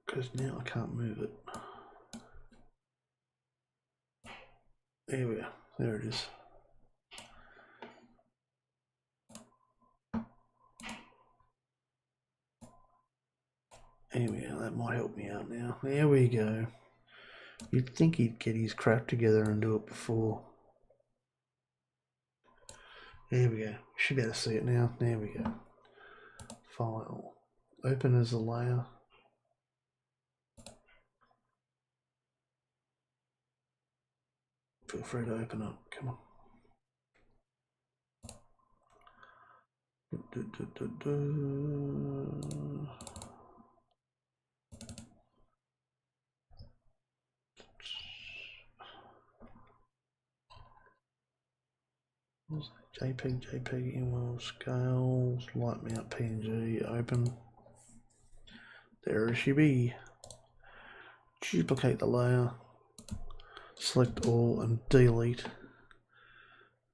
Because now I can't move it. There we go. There it is. There we go. That might help me out now. There we go. You'd think he'd get his crap together and do it before. There we go. Should be able to see it now. There we go. File. Open as a layer. Feel free to open up. Come on. JPEG, inwell scales, light mount PNG, open. There she be. Duplicate the layer, select all and delete.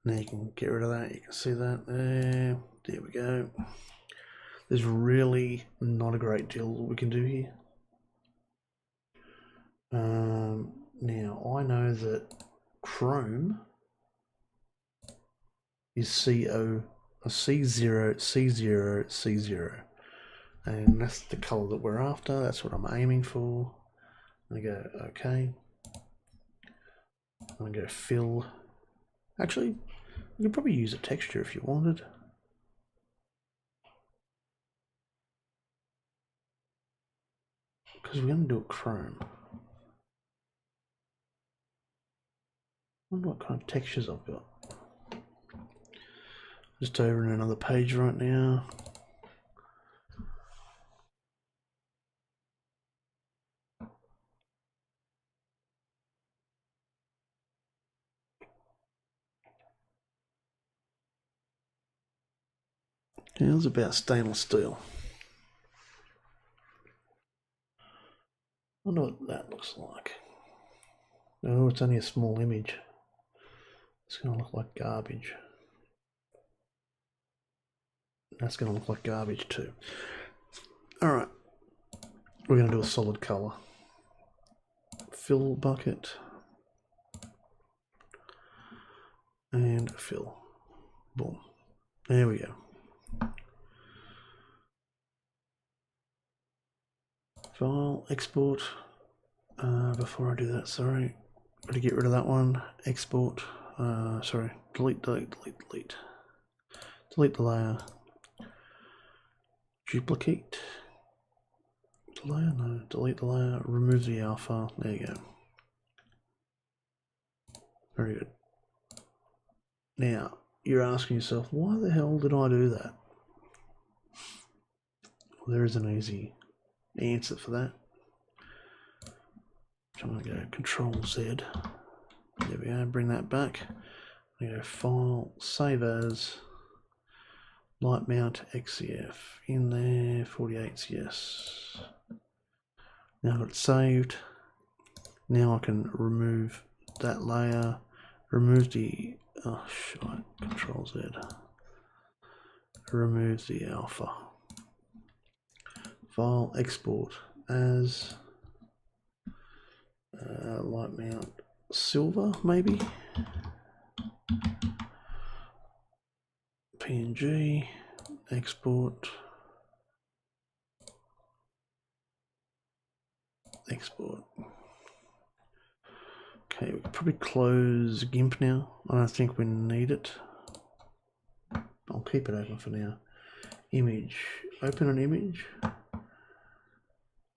Now you can get rid of that, you can see that there. There we go. There's really not a great deal we can do here. Now I know that Chrome is C0, C0, C0, C0. And that's the color that we're after. That's what I'm aiming for. I go okay. I'm gonna go fill. Actually, you could probably use a texture if you wanted. Because we're gonna do a chrome. I wonder what kind of textures I've got. Just over in another page right now. Yeah, it was about stainless steel. I wonder what that looks like. Oh, it's only a small image. It's going to look like garbage. That's going to look like garbage too. Alright. We're going to do a solid color. Fill bucket. And fill. Boom. There we go. File, export. Before I do that, sorry. Got to get rid of that one. Export. Sorry. Delete. Delete the layer. Duplicate. The layer? No. Delete the layer. Remove the alpha. There you go. Very good. Now, you're asking yourself, why the hell did I do that? Well, there is an easy answer for that. I'm going to go Control Z. There we go, bring that back. I'm going to go File, Save As, Light Mount XCF. In there, 48's yes. Now I've got it saved. Now I can remove that layer, remove the, oh shit, Control Z. Remove the alpha. File, export as light mount silver, maybe. PNG, export, export. Okay, we can probably close GIMP now. I don't think we need it. I'll keep it open for now. Image, open an image.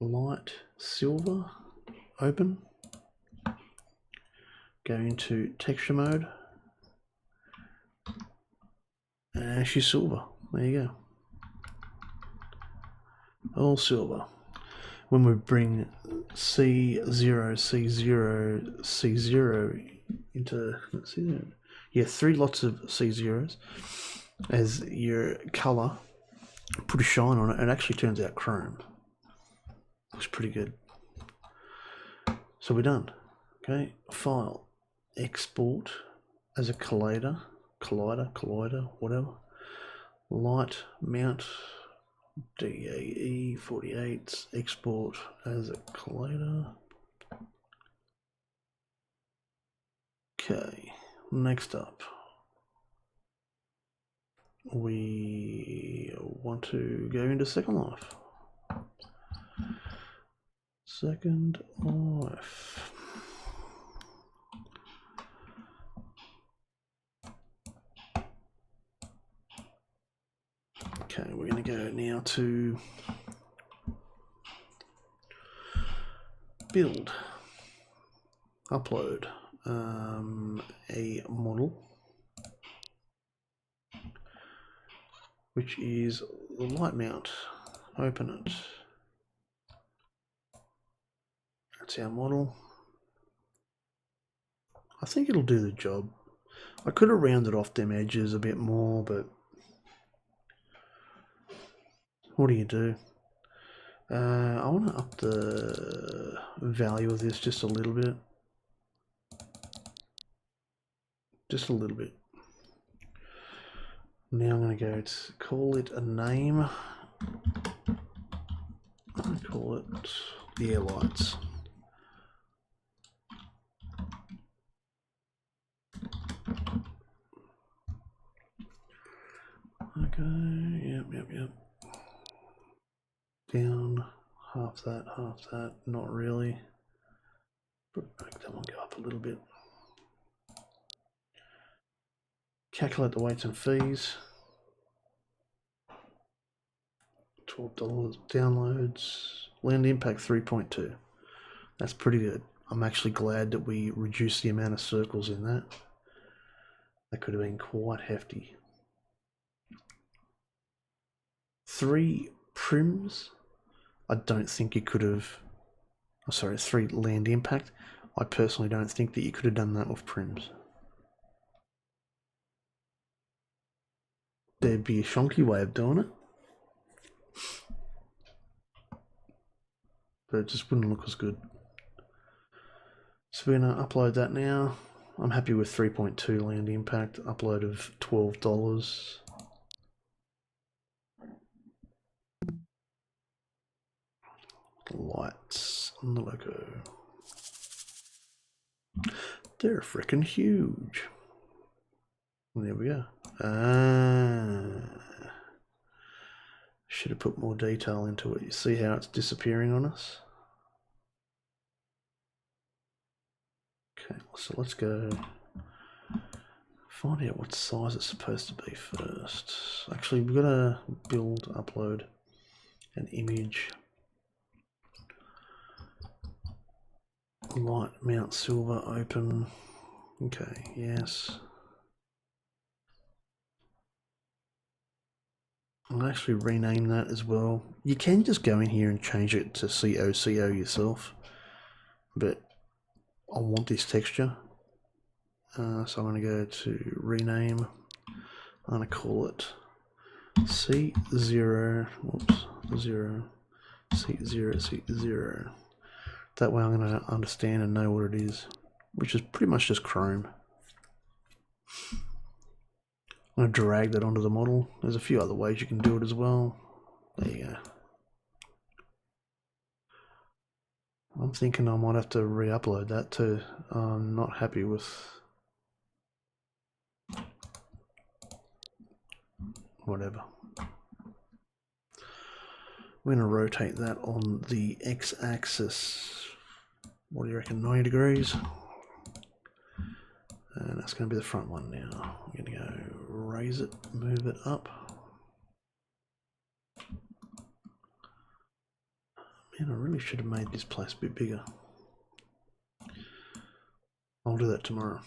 Light silver, open. Go into texture mode. And she's silver. There you go. All silver. When we bring C0, C0, C0 into, let's see that. Yeah, 3 lots of C0s as your color, put a shine on it, and it actually turns out chrome. Looks pretty good. So we're done. Okay, file, export as a collider, whatever. Light mount DAE 48, export as a collider. Okay, next up, we want to go into Second Life. Second Life. Okay, we're going to go now to build, upload a model. which is the light mount. Open it. That's our model. I think it'll do the job. I could have rounded off them edges a bit more, but what do you do? I want to up the value of this just a little bit. Just a little bit. Now I'm going to go to call it a name. I call it the air lights. Okay, yep. Down half that, not really. Make that one go up a little bit. Calculate the weights and fees. $12 downloads. Land impact 3.2. That's pretty good. I'm actually glad that we reduced the amount of circles in that. That could have been quite hefty. 3 prims. I don't think you could have. Oh, sorry, 3 land impact. I personally don't think that you could have done that with prims. There'd be a shonky way of doing it, but it just wouldn't look as good. So we're going to upload that now. I'm happy with 3.2 land impact, upload of $12. Lights on the logo. They're freaking huge. There we go. Should have put more detail into it. You see how it's disappearing on us? Okay, so let's go find out what size it's supposed to be first. Actually, we've got to upload an image. Light mount silver open. Okay, yes. I'll actually rename that as well. You can just go in here and change it to COCO yourself, but I want this texture. So I'm going to go to rename. I'm going to call it C0, C0. That way I'm going to understand and know what it is, which is pretty much just Chrome. I'm going to drag that onto the model. There's a few other ways you can do it as well. There you go. I'm thinking I might have to re-upload that too. I'm not happy with whatever. We're going to rotate that on the x-axis. What do you reckon, 90 degrees? And that's going to be the front one now. I'm going to go raise it, move it up. Man, I really should have made this place a bit bigger. I'll do that tomorrow.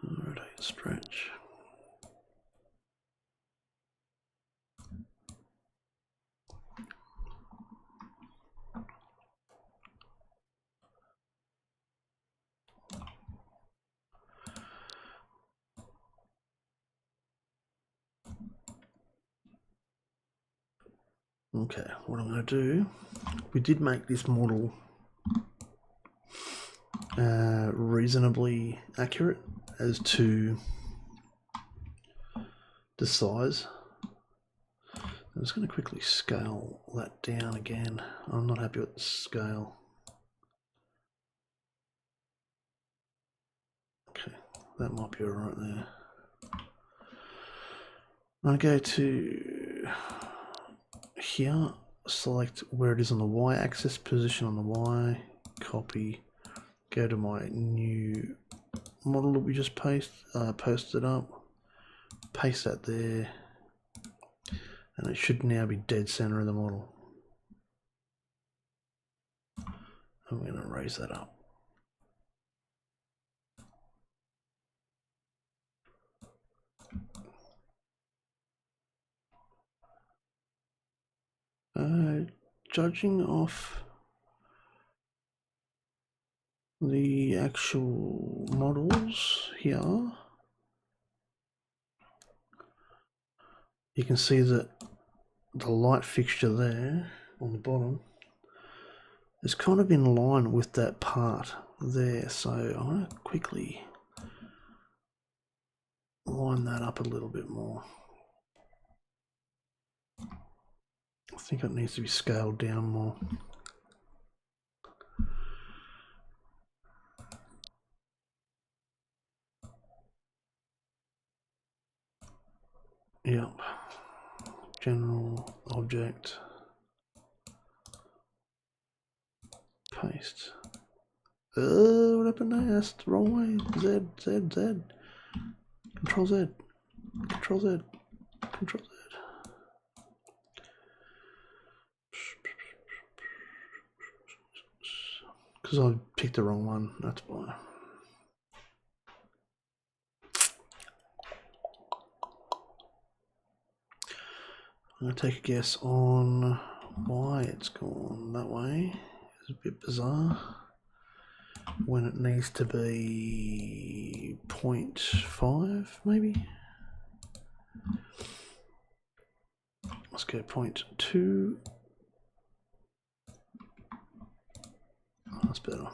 Rotate, stretch. Okay, what I'm going to do, we did make this model reasonably accurate as to the size. I'm just going to quickly scale that down again. I'm not happy with the scale. Okay, that might be alright there. I'm going to go to here, select where it is on the y-axis, position on the y, copy, go to my new model that we just posted up. Paste that there, and it should now be dead center of the model. I'm going to raise that up. Judging off the actual models here, you can see that the light fixture there on the bottom is kind of in line with that part there. So I'm going to quickly line that up a little bit more. I think it needs to be scaled down more. Yep. General object. Paste. What happened there? That's the wrong way. Z, Z, Z. Control Z. Control Z. Control Z. Because I picked the wrong one, that's why. I'm going to take a guess on why it's gone that way. It's a bit bizarre. When it needs to be 0.5 maybe. Let's go 0.2. Oh, that's better.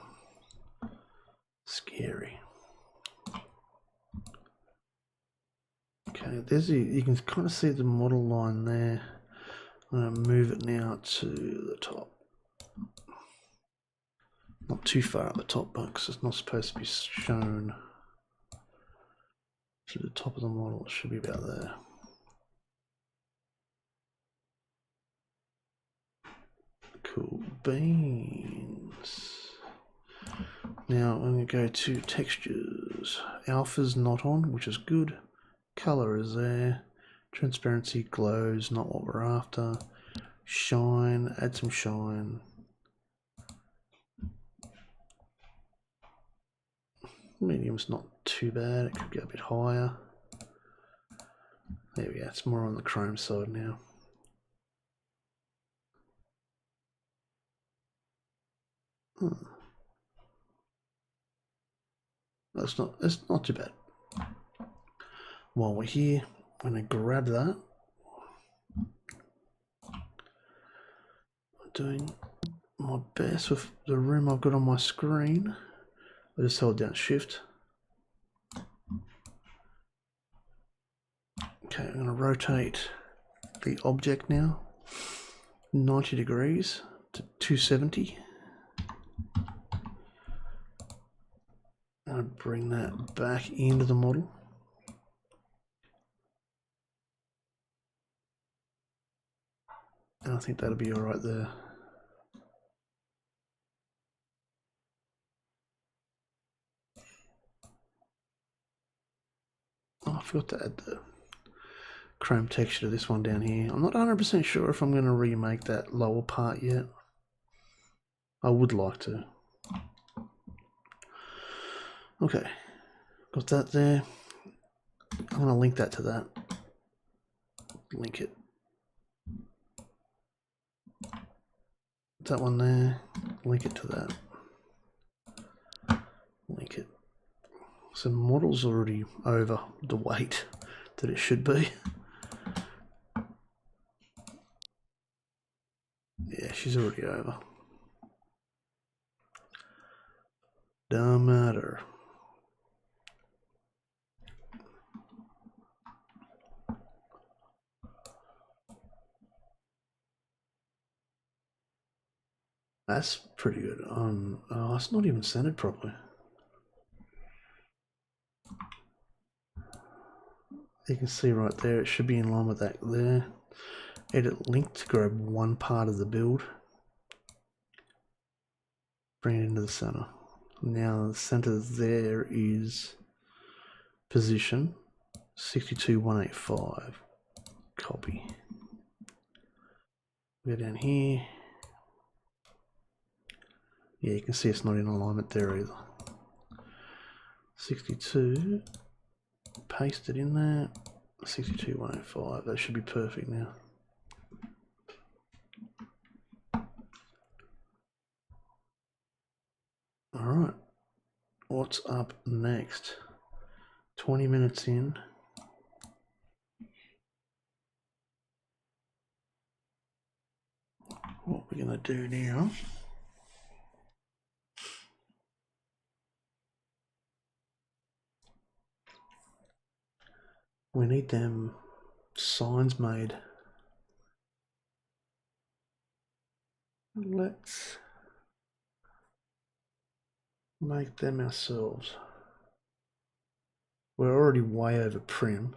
Scary. Okay, there's you can kind of see the model line there. I'm going to move it now to the top. Not too far at the top, because it's not supposed to be shown to the top of the model. It should be about there. Cool beans. Now I'm going to go to textures. Alpha's not on, which is good. Color is there. Transparency, glows, not what we're after. Shine, add some shine. Medium's not too bad, it could get a bit higher. There we go, it's more on the chrome side now. It's not too bad. While we're here, I'm going to grab that. I'm doing my best with the room I've got on my screen. I just hold down shift. Okay, I'm going to rotate the object now 90 degrees to 270. I'll bring that back into the model. And I think that'll be all right there. Oh, I forgot to add the chrome texture to this one down here. I'm not 100% sure if I'm going to remake that lower part yet. I would like to. Okay, got that there. I'm going to link that to that. Link it. That one there. Link it to that. Link it. So the model's already over the weight that it should be. Yeah, she's already over. Don't matter. That's pretty good. Oh, it's not even centered properly. You can see right there, it should be in line with that there. Edit link to grab one part of the build. Bring it into the center. Now the center there is position 62185. Copy. Go down here. Yeah, you can see it's not in alignment there either. 62. Paste it in there. 62185. That should be perfect now. Alright, what's up next? 20 minutes in. What we're going to do now, we need them signs made. Let's make them ourselves. We're already way over prim,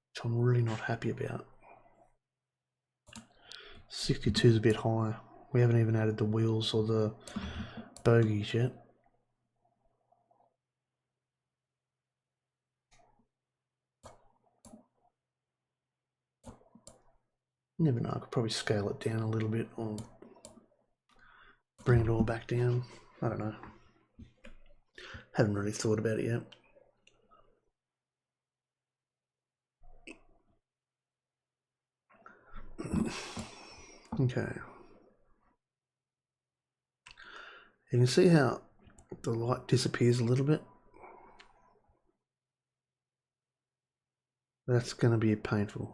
which I'm really not happy about. 62 is a bit high. We haven't even added the wheels or the bogies yet. Never know, I could probably scale it down a little bit or bring it all back down. I don't know. Haven't really thought about it yet. Okay. You can see how the light disappears a little bit. That's going to be painful.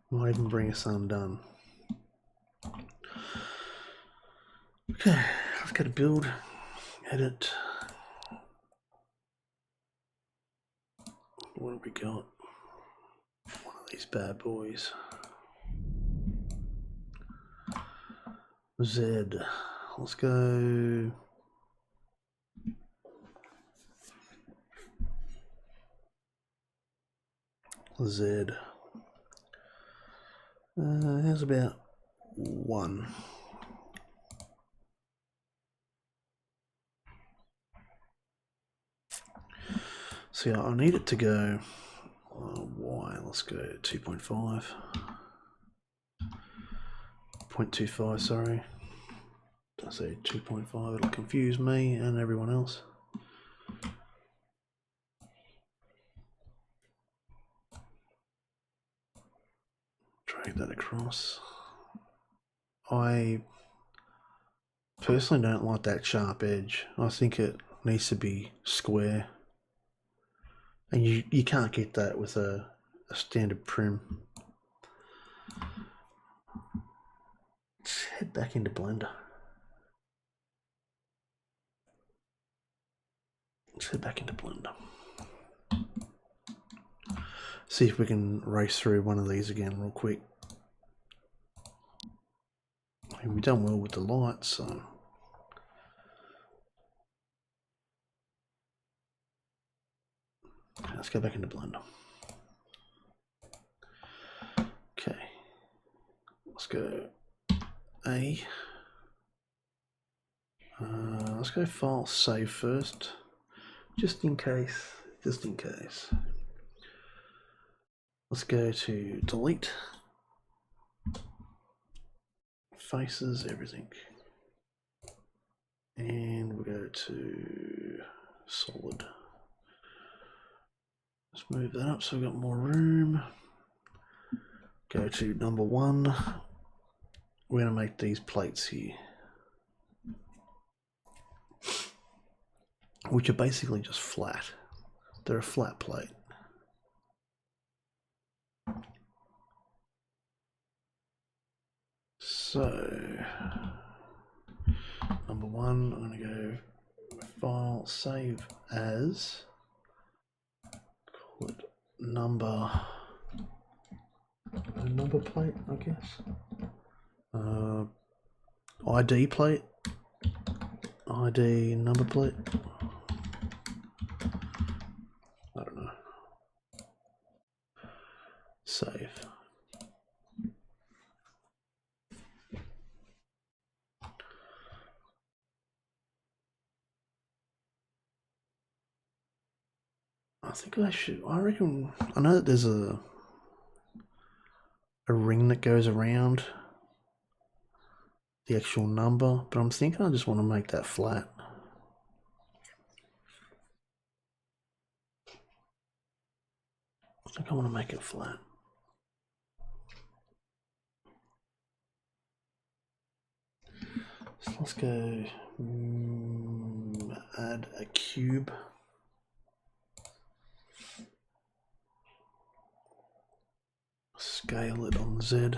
Might even bring us undone. Okay, let's go to build, edit. What have we got? One of these bad boys. Z. Let's go. Z. How's about 1? See, I need it to go. Y. Let's go 2.5. 0.25. Sorry. Did I say 2.5? It'll confuse me and everyone else. Drag that across. I personally don't like that sharp edge. I think it needs to be square. And you can't get that with a standard prim. Let's head back into Blender. See if we can race through one of these again real quick. I mean, we've done well with the lights, so. Okay, let's go back into Blender. Okay. Let's go A. Let's go file save first, just in case. Let's go to delete, faces, everything, and we'll go to solid. Let's move that up so we've got more room. Go to number 1. We're going to make these plates here, which are basically just flat. They're a flat plate. So, number 1, I'm going to go file, save as, call it number plate, I guess. ID plate, ID number plate. I don't know. Save. think I should. I reckon. I know that there's a ring that goes around the actual number, but I'm thinking I just want to make that flat. I think I want to make it flat. So let's go add a cube. Scale it on Z.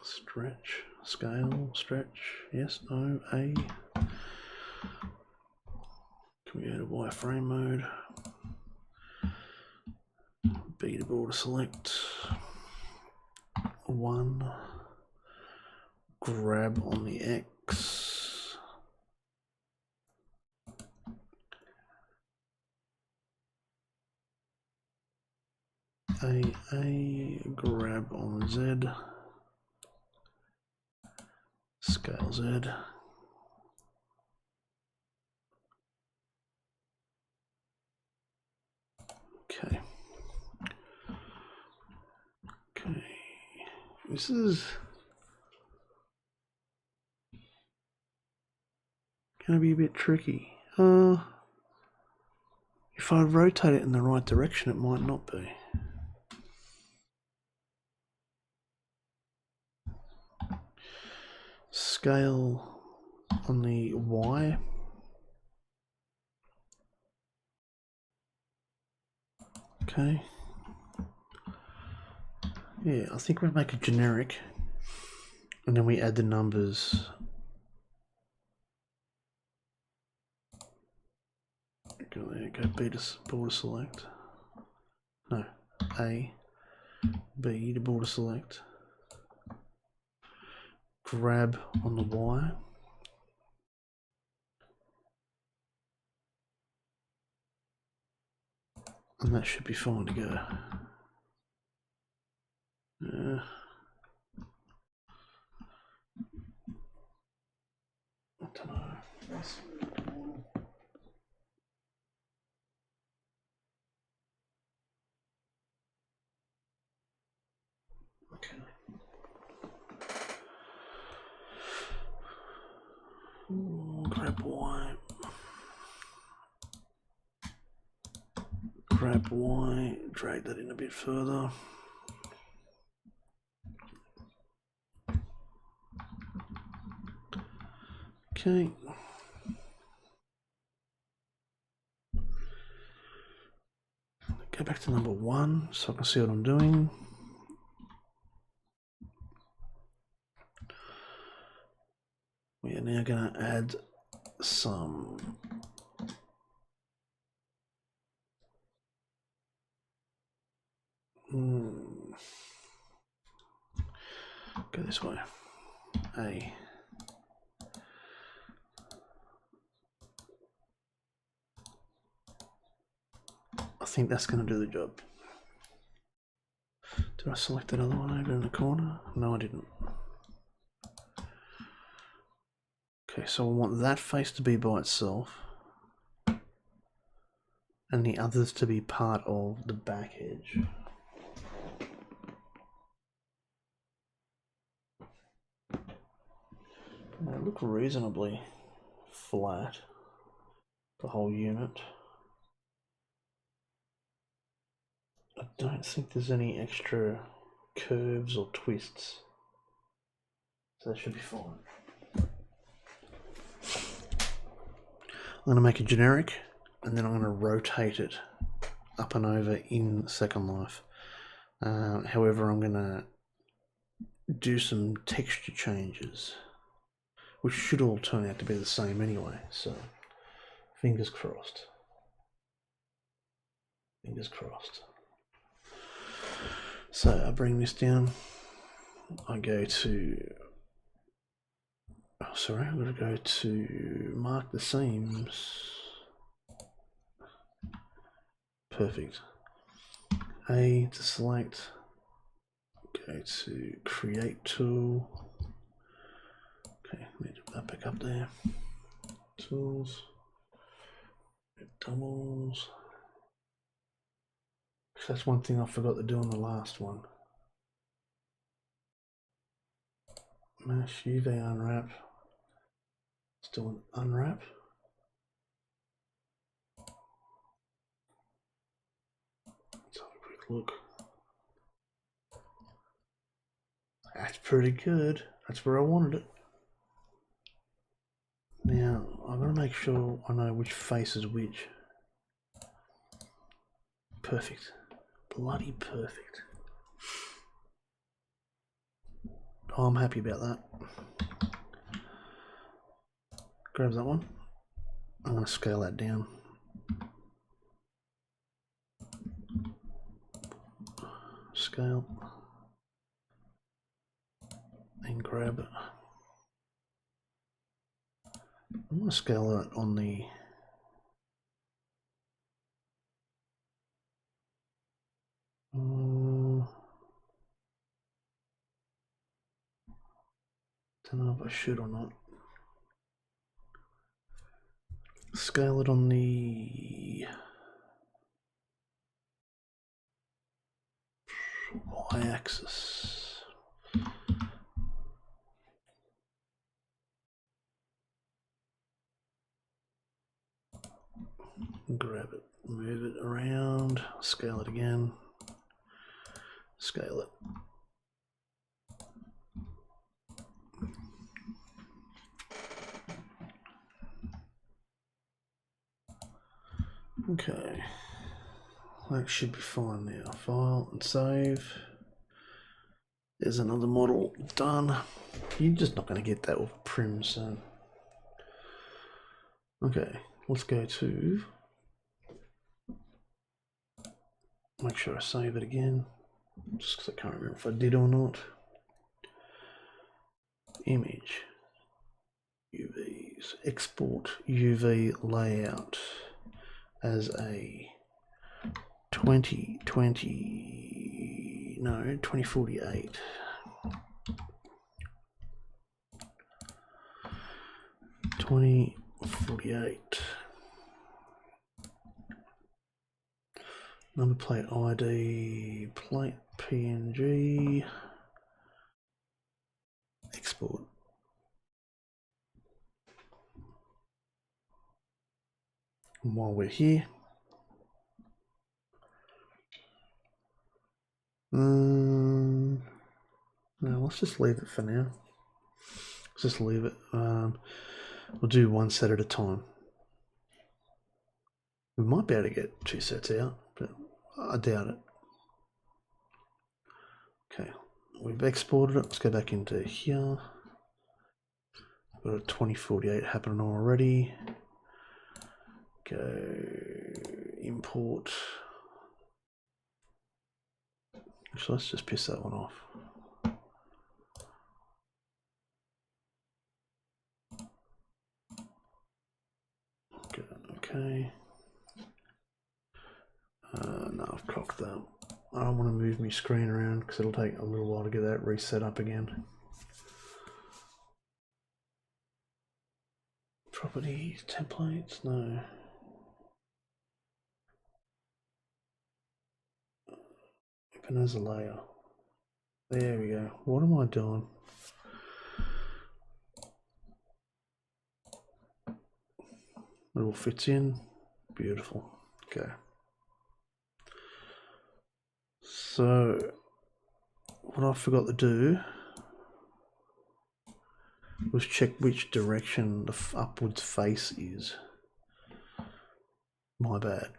Stretch, scale, stretch, yes, no, A. Can we go to wireframe mode? B to border select. 1. Grab on the X. A, grab on Z. Scale Z. Okay. Okay. This is going to be a bit tricky. If I rotate it in the right direction, it might not be. Scale on the Y. Okay. Yeah, I think we make it generic, and then we add the numbers. Go there, go B to border select. No, A, B to border select. Grab on the Y. And that should be fine to go. I don't know. Okay. Grab Y. Grab Y. Drag that in a bit further. Okay. Go back to number 1 so I can see what I'm doing. We are now going to add some go this way. A. I think that's going to do the job. Did I select that other one over in the corner? No, I didn't. Okay, so I want that face to be by itself and the others to be part of the back edge. They look reasonably flat, the whole unit. I don't think there's any extra curves or twists, so that should be fine. I'm going to make it generic, and then I'm going to rotate it up and over in Second Life. However, I'm going to do some texture changes, which should all turn out to be the same anyway, so fingers crossed. Fingers crossed. So I bring this down, I go to, I'm going to go to mark the seams. Perfect. A to select, go Go to create tool. Okay, need to put that back up there. Tools, doubles. That's one thing I forgot to do on the last one. Mesh UV unwrap. Still an unwrap. Let's have a quick look. That's pretty good. That's where I wanted it. Now, I've got to make sure I know which face is which. Perfect. Bloody perfect. Oh, I'm happy about that. Grab that one. I'm going to scale that down. Scale. And grab it. I'm going to scale that on the don't know if I should or not. Scale it on the y-axis. Grab it, move it around, scale it again, scale it. Okay, that should be fine now. File and save. There's another model done. You're just not going to get that with Prim, so. Okay, let's go to. Make sure I save it again, just because I can't remember if I did or not. Image. UVs. Export UV layout as a 2048. 2048. Number plate ID, plate PNG, export. And while we're here, no, let's just leave it for now. Let's just leave it. We'll do one set at a time. We might be able to get 2 sets out, but I doubt it. Okay, we've exported it. Let's go back into here. Got a 2048 happening already. Go import. So let's just piss that one off. Okay. No, I've cocked that. I don't want to move my screen around because it'll take a little while to get that reset up again. Properties, templates, no. Open as a layer. There we go. What am I doing? It all fits in. Beautiful. Okay. So, what I forgot to do was check which direction the upwards face is. My bad.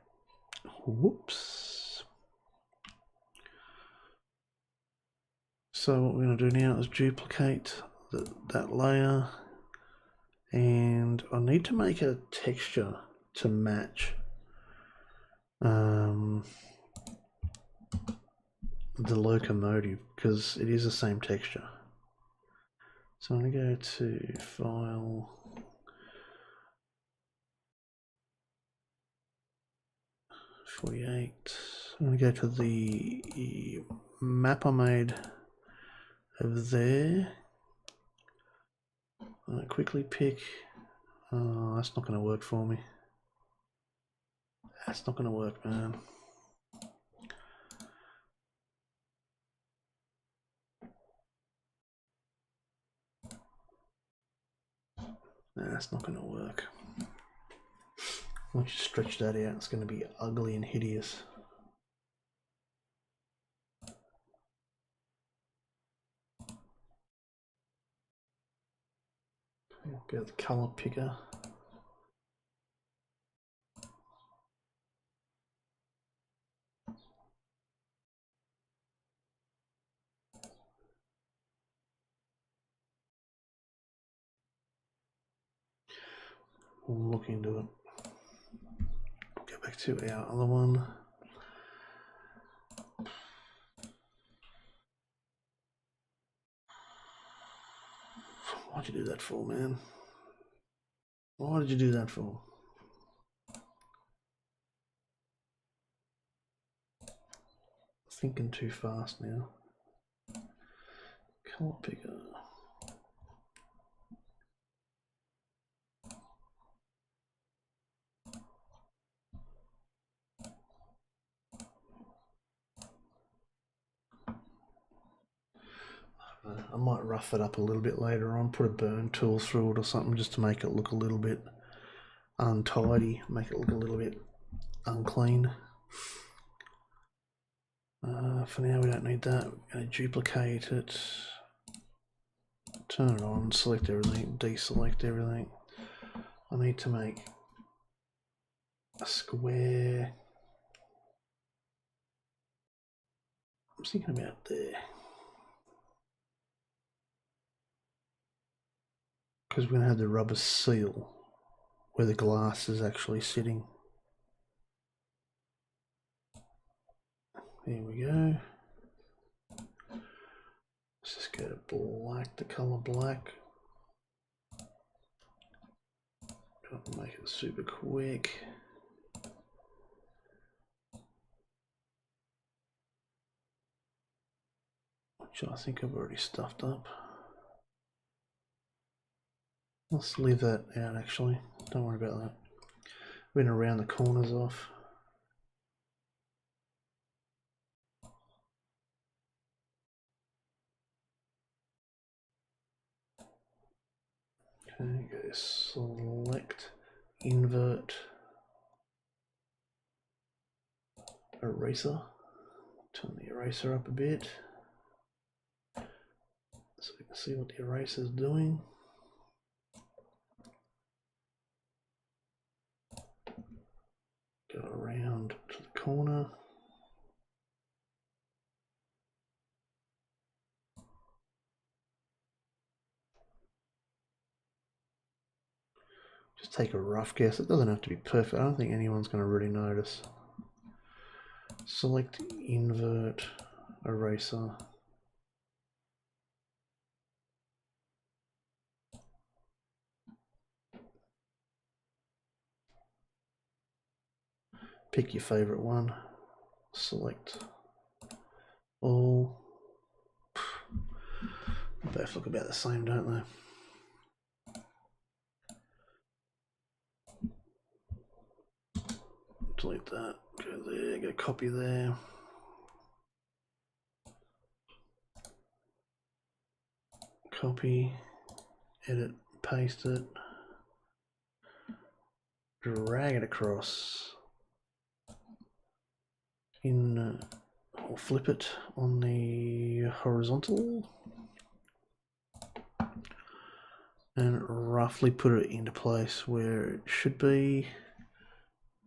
Whoops. So what we're going to do now is duplicate that layer, and I need to make a texture to match the locomotive because it is the same texture. So I'm going to go to File, '48. I'm going to go to the map I made over there. Quickly pick. Oh, that's not going to work for me. That's not going to work, man. Nah, that's not going to work. Once you stretch that out, it's going to be ugly and hideous. Go to the color picker. We'll look into it. Go back to our other one. Why'd you do that for, man? Why did you do that for? Thinking too fast now. Color picker. I might rough it up a little bit later on, put a burn tool through it or something just to make it look a little bit untidy, make it look a little bit unclean. For now we don't need that. We're going to duplicate it, turn it on, select everything, deselect everything. I need to make a square. I'm thinking about there. Because we're going to have the rubber seal where the glass is actually sitting. There we go. Let's just go to black, the color black. Make it super quick. Which I think I've already stuffed up. Let's leave that out actually. Don't worry about that. We're going to round the corners off. Okay, go select, invert, eraser. Turn the eraser up a bit so we can see what the eraser is doing. Go around to the corner. Just take a rough guess. It doesn't have to be perfect. I don't think anyone's going to really notice. Select, invert, eraser. Pick your favorite one. Select all. They both look about the same, don't they? Delete that. Go there. Go copy there. Copy. Edit. Paste it. Drag it across. Or flip it on the horizontal. And roughly put it into place where it should be.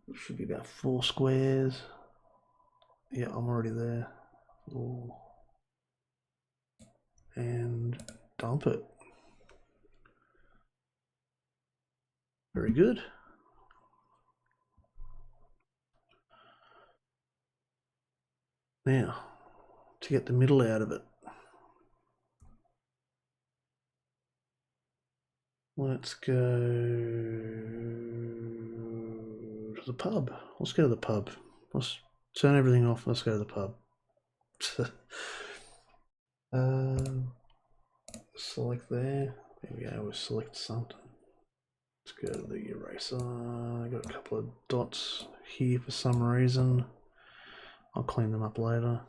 It should be about 4 squares. Yeah, I'm already there. Ooh. And dump it. Very good. Now, to get the middle out of it, let's go to the pub. Let's go to the pub. Let's turn everything off. Let's go to the pub. select there. There we go, we'll select something. Let's go to the eraser. I got a couple of dots here for some reason. I'll clean them up later.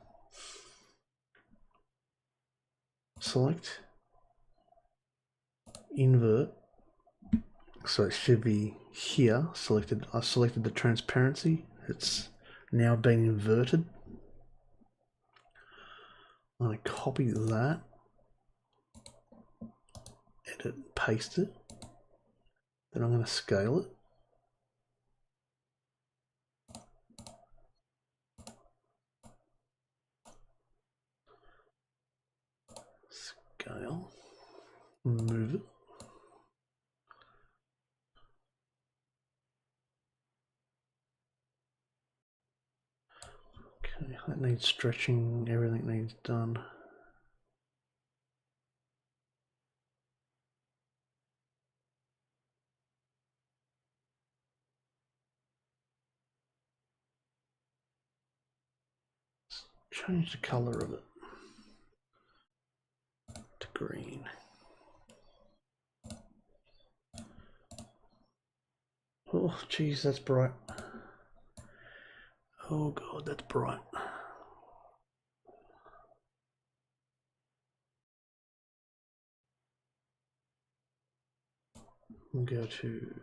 Select, invert. So it should be here selected. I selected the transparency. It's now been inverted. I'm going to copy that, edit, paste it. Then I'm going to scale it. Scale, move it. Okay, that needs stretching, everything needs done. Let's change the color of it to green. Oh, geez, that's bright. Oh God, that's bright. We'll go to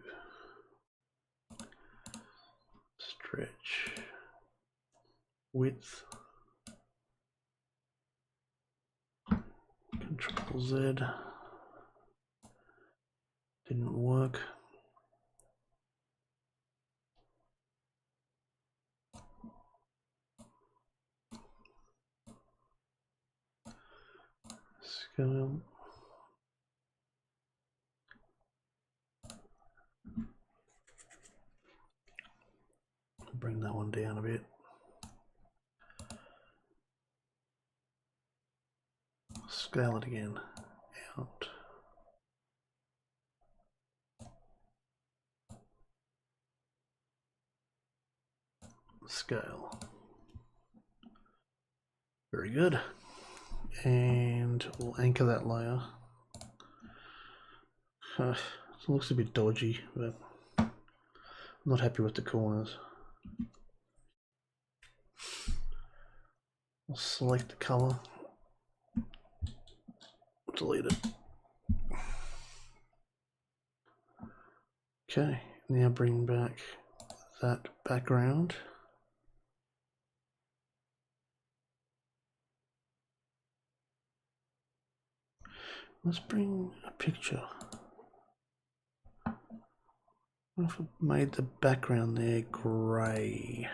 stretch, width, Control Z. Didn't work. Scale. Bring that one down a bit. Scale it again. Out. Scale. Very good. And we'll anchor that layer. It looks a bit dodgy, but I'm not happy with the corners. I'll select the color, delete it. Okay, now bring back that background. Let's bring a picture. What if I made the background there grey?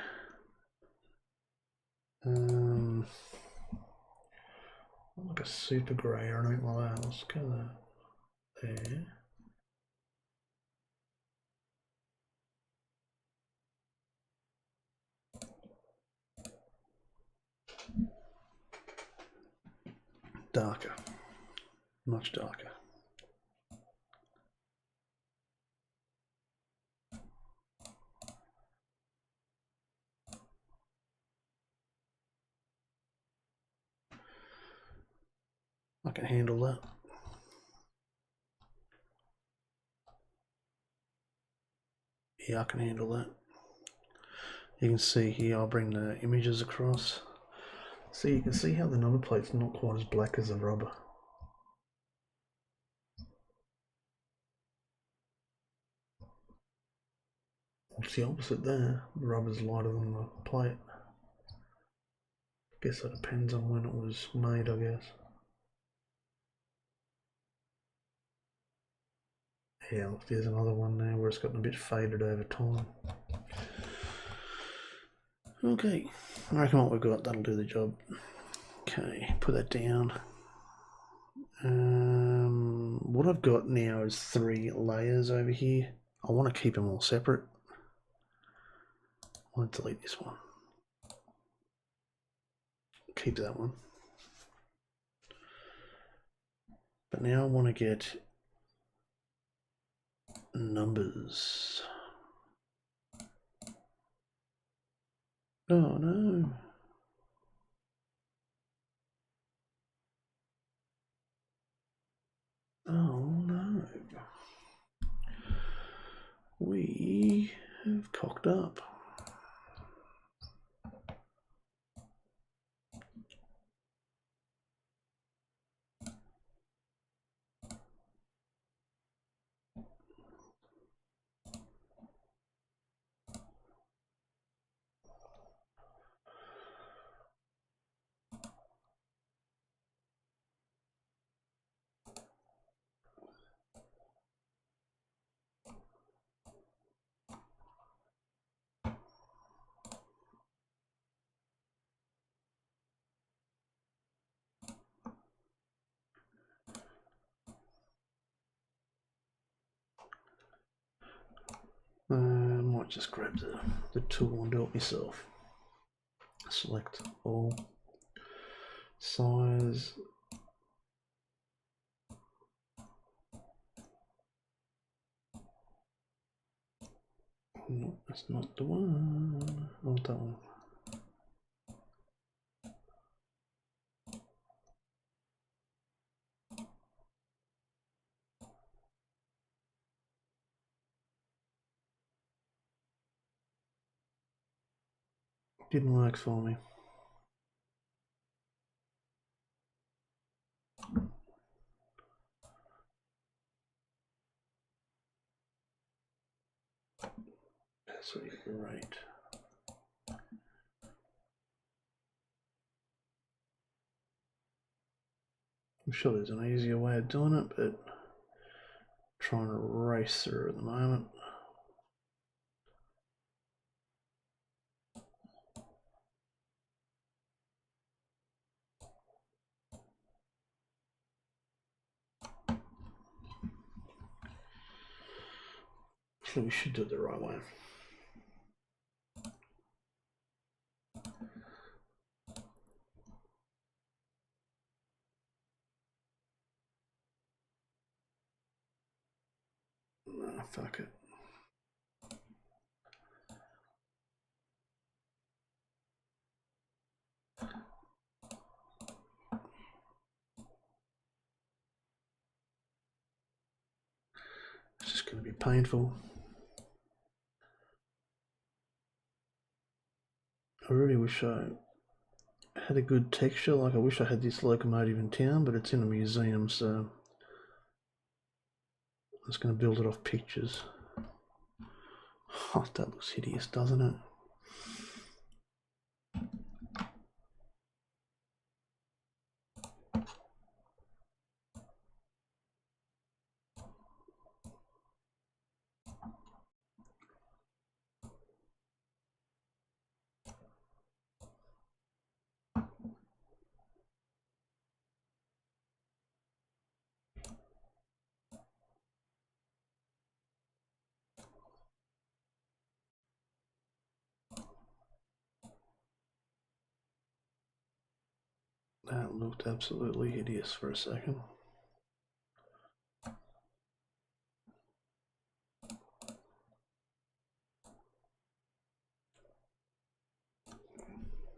Like a super grey or anything like that. Let's go there. Darker, much darker. I can handle that. Yeah, I can handle that. You can see here, I'll bring the images across. So you can see how the number plate's not quite as black as the rubber. It's the opposite there. The rubber's lighter than the plate. Guess that depends on when it was made, I guess. Yeah, look, there's another one there where it's gotten a bit faded over time. Okay, I reckon what we've got, that'll do the job. Okay, put that down. What I've got now is 3 layers over here. I want to keep them all separate. I want to delete this one. Keep that one. But now I want to get numbers. Oh no. we have cocked up. I might just grab the tool and do it myself. Select all, size, no, that's not the one, not that one. Didn't work for me. That's right. I'm sure there's an easier way of doing it, but I'm trying to race through at the moment. So we should do it the right way. Nah, fuck it. It's just going to be painful. I really wish I had a good texture. Like I wish I had this locomotive in town, but it's in a museum, so I'm just going to build it off pictures. Oh, that looks hideous, doesn't it? That looked absolutely hideous for a second.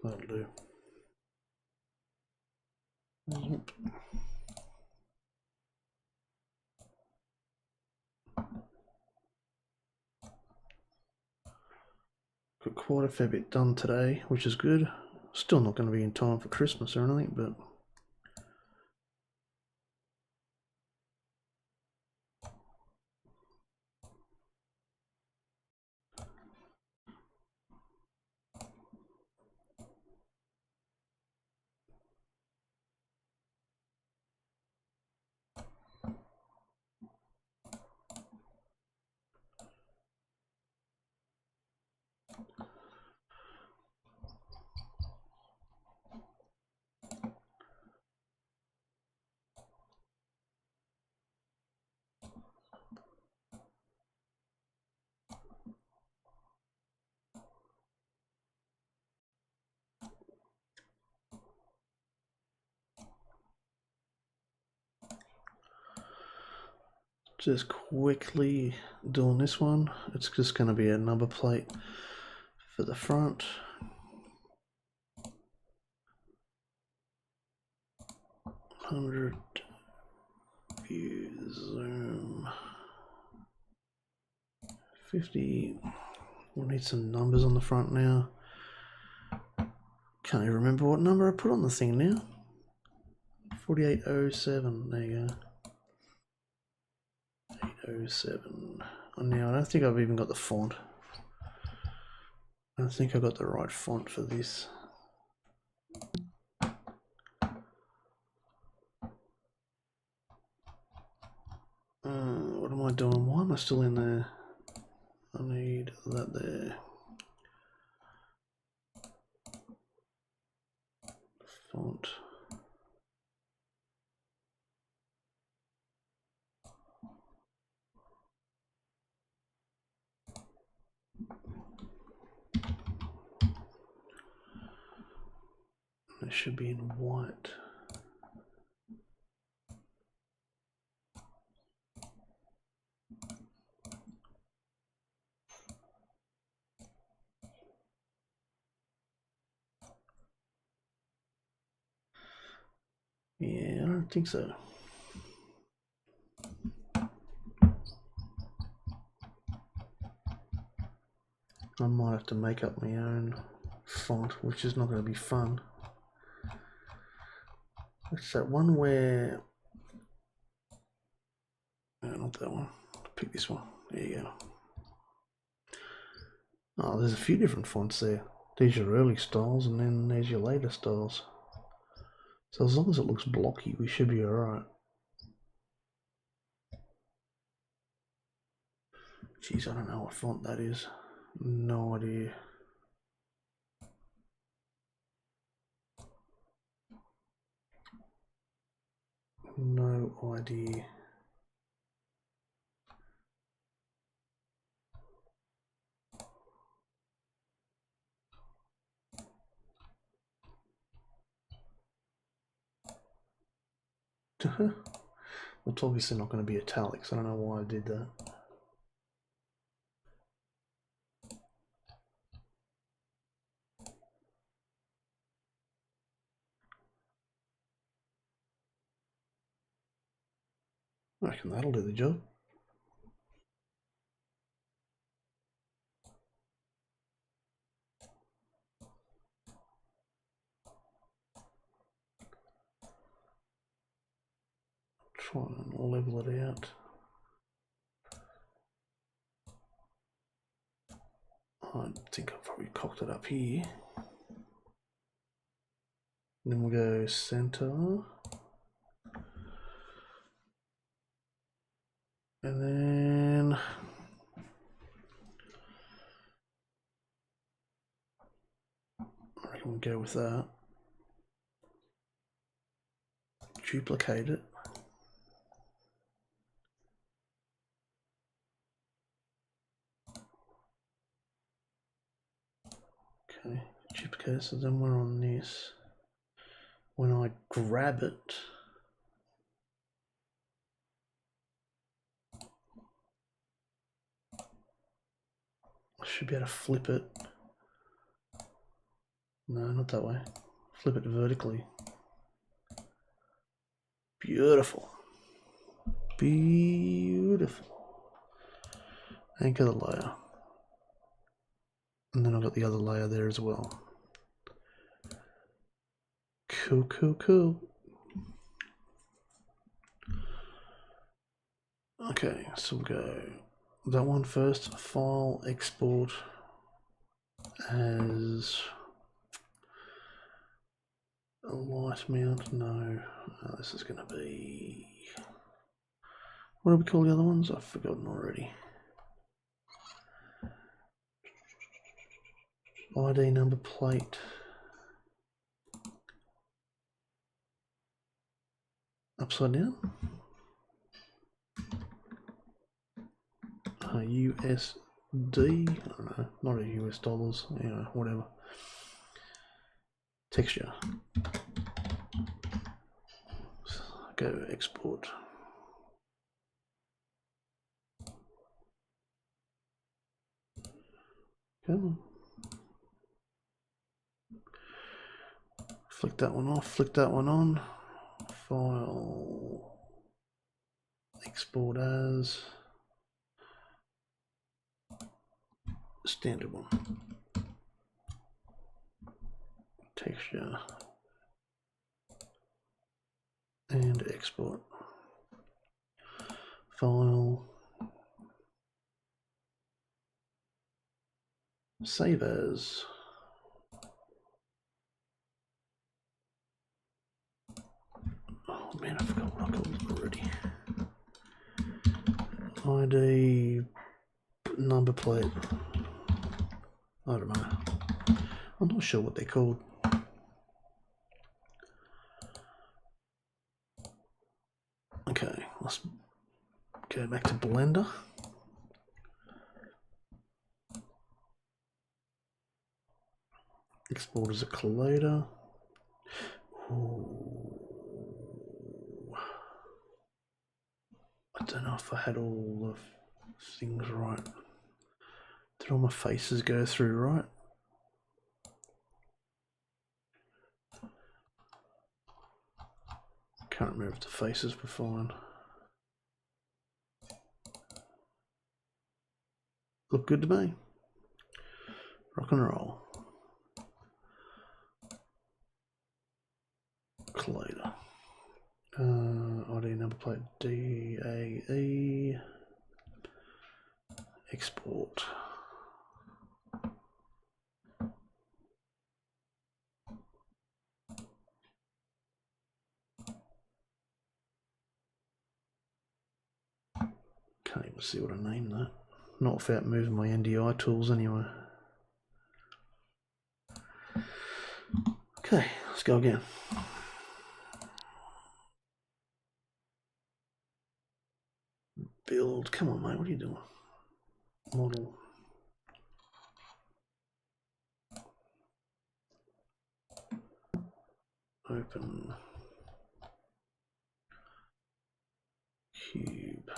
That'll do. Yep. Got quite a fair bit done today, which is good. Still not going to be in time for Christmas or anything, but just quickly doing this one. It's just going to be a number plate for the front. View zoom 50. We'll need some numbers on the front now. Can't even remember what number I put on the thing now. 4807. There you go. 807. And now I don't think I've even got the font. I don't think I got the right font for this. What am I doing? Why am I still in there? I need that there. Font. It should be in white. Yeah, I don't think so. I might have to make up my own font, which is not going to be fun. What's that one where... No, not that one. Pick this one. There you go. Oh, there's a few different fonts there. These are your early styles, and then there's your later styles. So as long as it looks blocky, we should be alright. Jeez, I don't know what font that is. No idea. No idea. It's obviously not going to be italics. I don't know why I did that. I reckon that'll do the job. Try and level it out. I think I've probably cocked it up here. And then we'll go center. And then I reckon we'll go with that. Duplicate it. Okay, duplicate it, so then we're on this. When I grab it, I should be able to flip it. No, not that way. Flip it vertically. Beautiful. Beautiful. Anchor the layer. And then I've got the other layer there as well. Cool, cool, cool. Okay, so we'll go that one first. File, export as a light mount. No, this is going to be... What do we call the other ones? I've forgotten already. ID number plate. Upside down. USD. I don't know. Not a US dollars. You know, whatever. Texture. Go export. Come on. Flick that one off, flick that one on. File, export as. standard one. Texture and export. File. Save as. Oh man, I forgot what I called it already. ID number plate. I don't know. I'm not sure what they're called. Okay, let's go back to Blender. Export as a collider. Ooh. I don't know if I had all the things right. Did all my faces go through right? Can't remember if the faces were fine. Look good to me. Rock and roll. Collider. ID number plate DAE. Export. Can't even see what I named that. Not without moving my NDI tools anyway. Okay, let's go again. Build, come on mate, what are you doing? Model. Open. Cube.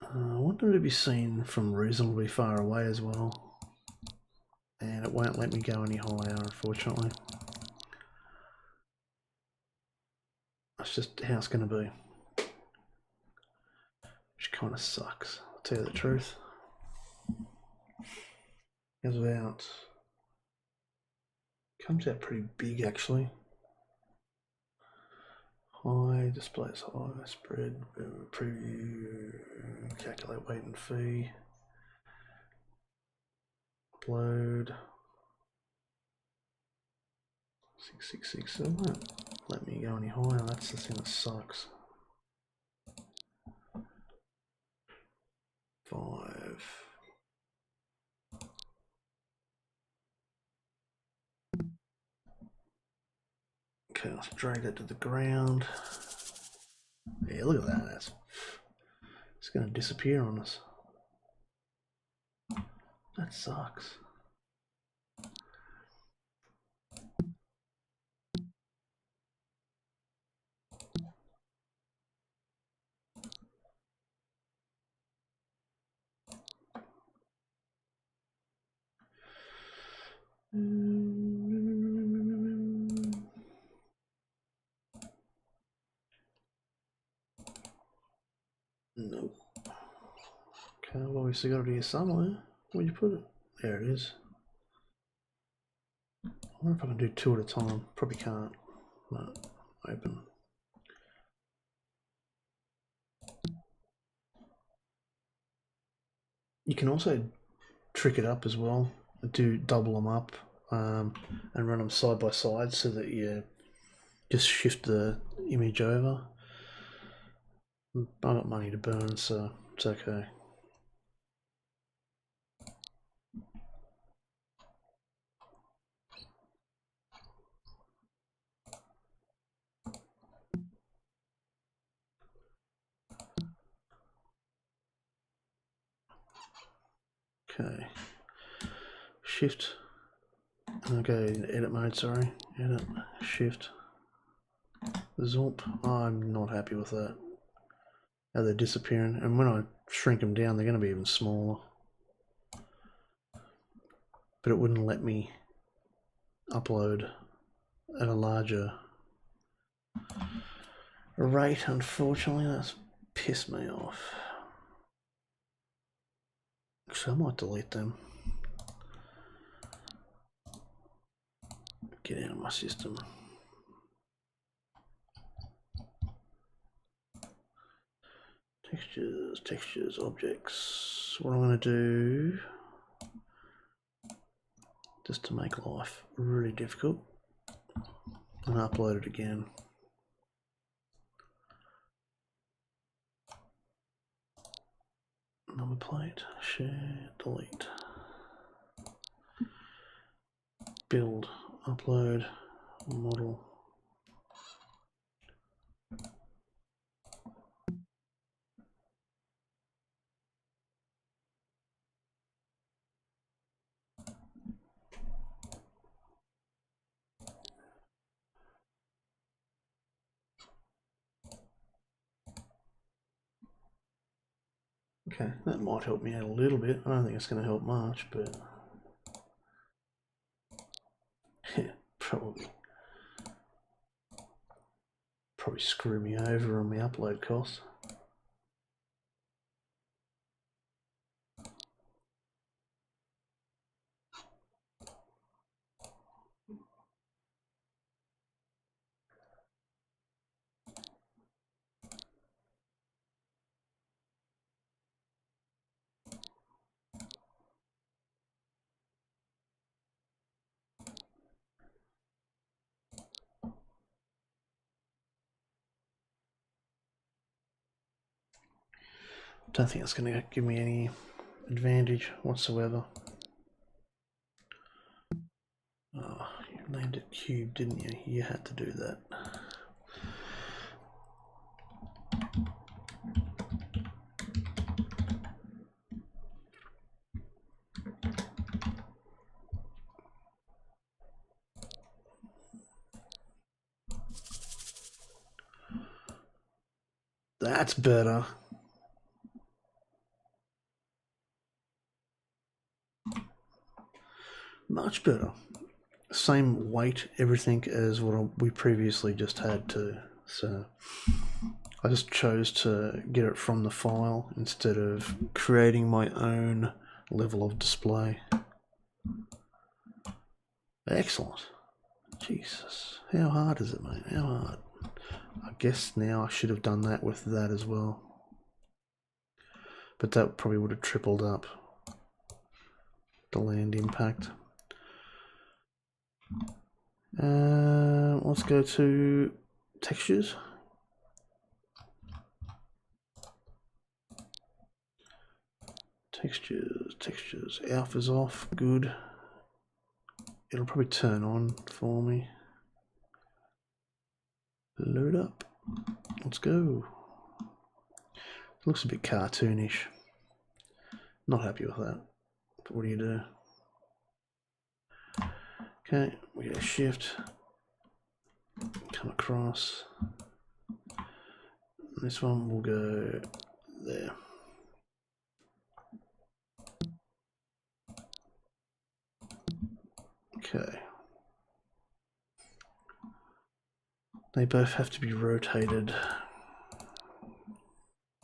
I want them to be seen from reasonably far away as well. And it won't let me go any higher, unfortunately. That's just how it's going to be. Which kind of sucks, I'll tell you the truth. Comes out pretty big actually. High, displays high, spread, preview, calculate weight and fee, upload, 666, so it won't let me go any higher, that's the thing that sucks. 5. Okay, let's drag that to the ground. Yeah, look at that, it's going to disappear on us. That sucks. Nope. Okay, I've obviously got it here somewhere. Where'd you put it? There it is. I wonder if I can do 2 at a time. Probably can't. No. Open. You can also trick it up as well. Do double them up and run them side by side so that you just shift the image over. I've got money to burn, so it's okay. Okay. Shift. Okay, edit mode, sorry. Edit, shift. Zoop. I'm not happy with that. How they're disappearing. And when I shrink them down, they're going to be even smaller. But it wouldn't let me upload at a larger rate, unfortunately. That's pissed me off. Actually, I might delete them. Get out of my system. Textures, textures, objects. What I'm going to do, just to make life really difficult, and upload it again. Number plate, share, delete. Build, upload, model. Okay, that might help me out a little bit. I don't think it's going to help much, but yeah, probably screw me over on my upload costs. Don't think it's going to give me any advantage whatsoever. Oh, you named it cube, didn't you? You had to do that. That's better. Much better. Same weight, everything as what we previously just had to. So I just chose to get it from the file instead of creating my own level of display. Excellent. Jesus, how hard is it, mate? How hard? I guess now I should have done that with that as well. But that probably would have tripled up the land impact. Let's go to textures. Textures. Alpha's off. Good. It'll probably turn on for me. Load up. Let's go. Looks a bit cartoonish. Not happy with that. But what do you do? Okay, we go shift. Come across. This one will go there. Okay. They both have to be rotated.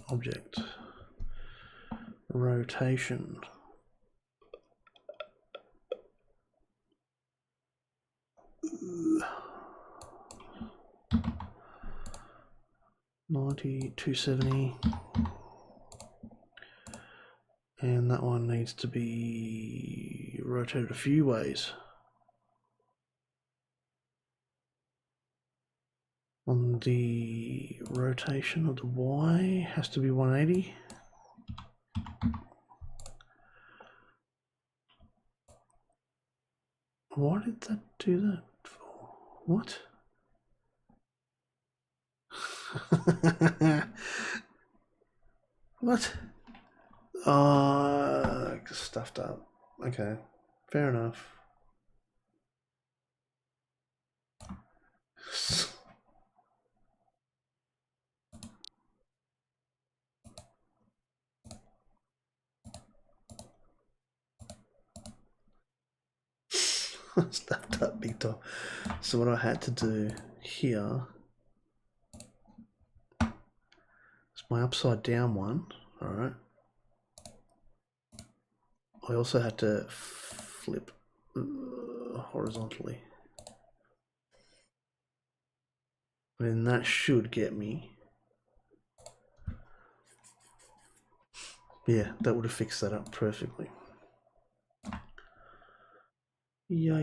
Object. Rotation. Ooh. 90, 270. And that one needs to be rotated a few ways. On the rotation of the Y has to be 180. Why did that do that for? What? What? Stuffed up. Okay, fair enough. Snapped up big time. So what I had to do here is my upside down one, alright. I also had to flip horizontally. And then that should get me. Yeah, that would have fixed that up perfectly. Yeah.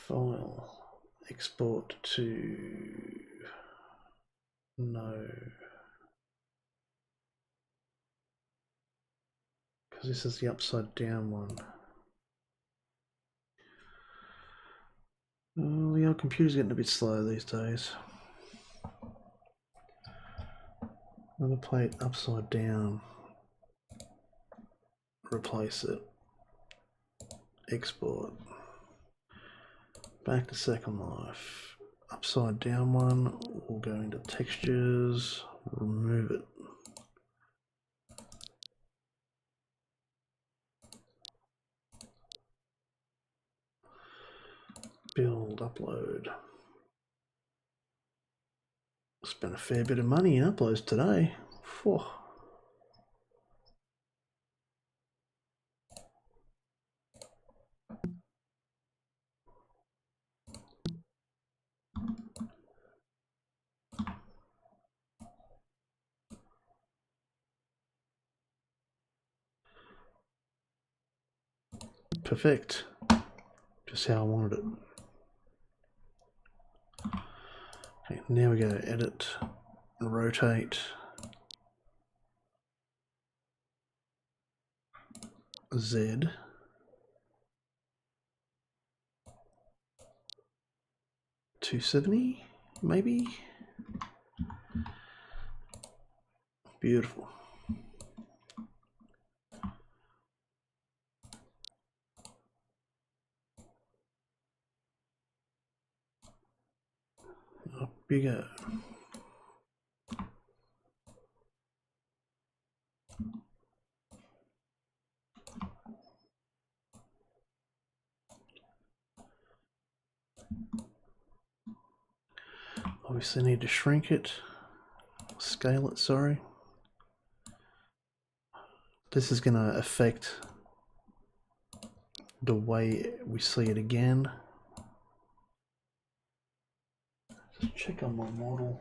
File, export to, no. Because this is the upside down one. Oh, the old computer's getting a bit slow these days. Another plate upside down. Replace it. Export. Back to Second Life. Upside down one. We'll go into textures. Remove it. Build, upload. Spent a fair bit of money in uploads today. Whew. Perfect. Just how I wanted it. Okay, now we go to edit, rotate, Z, 270, maybe? Beautiful. Up you go. Obviously need to shrink it, scale it, sorry. This is going to affect the way we see it again. Just check on my model.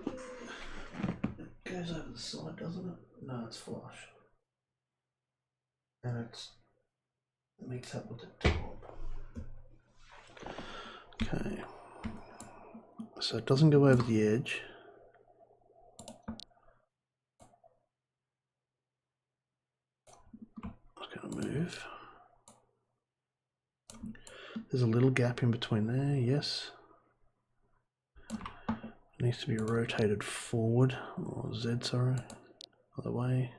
It goes over the side, doesn't it? No, it's flush. And it's meets up with the top. Okay. So it doesn't go over the edge. It's going to move. There's a little gap in between there, yes. It needs to be rotated forward, or Z, sorry, other way.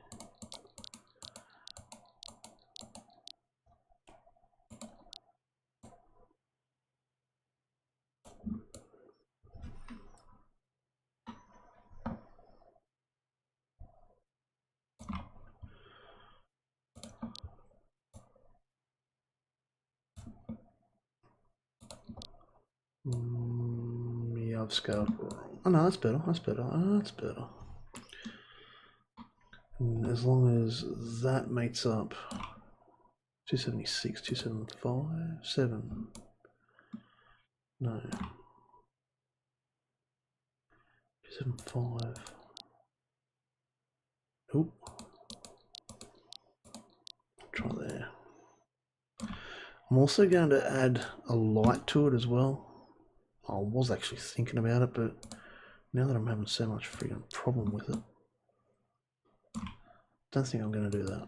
Yeah, I've scaled wrong. Oh no, that's better, that's better, that's better. And as long as that mates up, 276, 275, 7. No. 275. Oop. Try there. I'm also going to add a light to it as well. I was actually thinking about it, but now that I'm having so much freaking problem with it, don't think I'm going to do that.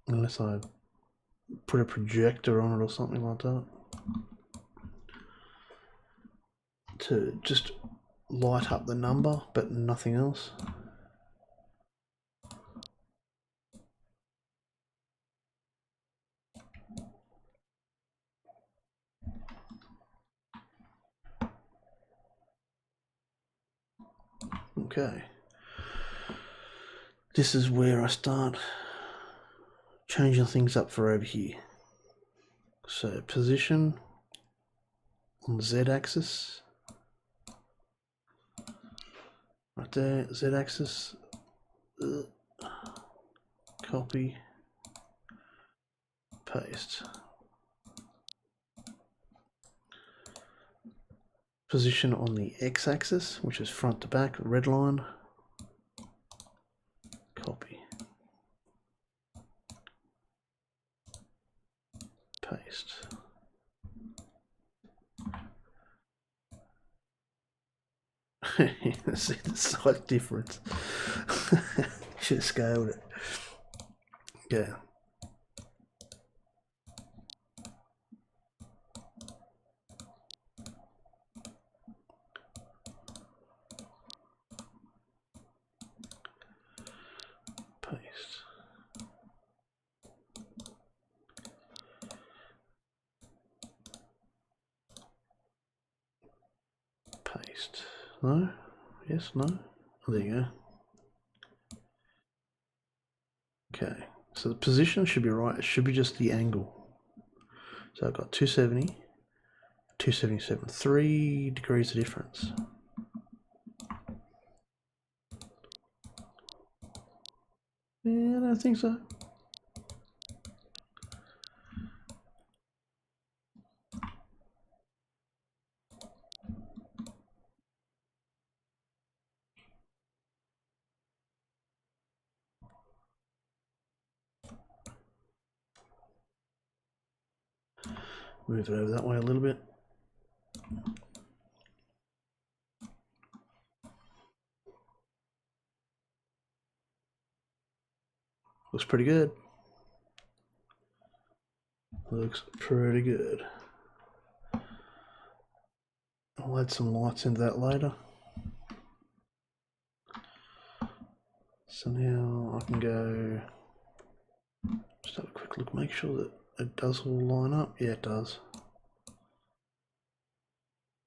Unless I put a projector on it or something like that. To just light up the number, but nothing else. Okay. this is where I start changing things up for over here. So position on the Z-axis, right there, Z-axis, copy, paste. Position on the X-axis, which is front to back, red line, copy, paste. See the size difference. Should have scaled it. Yeah. Paste. Paste. No? Yes, no? Oh, there you go. Okay, so the position should be right. It should be just the angle. So I've got 270, 277, 3 degrees of difference. Yeah, I don't think so. Move it over that way a little bit. Looks pretty good. Looks pretty good. I'll add some lights into that later. So now I can go, just have a quick look, make sure that it does all line up. Yeah, it does.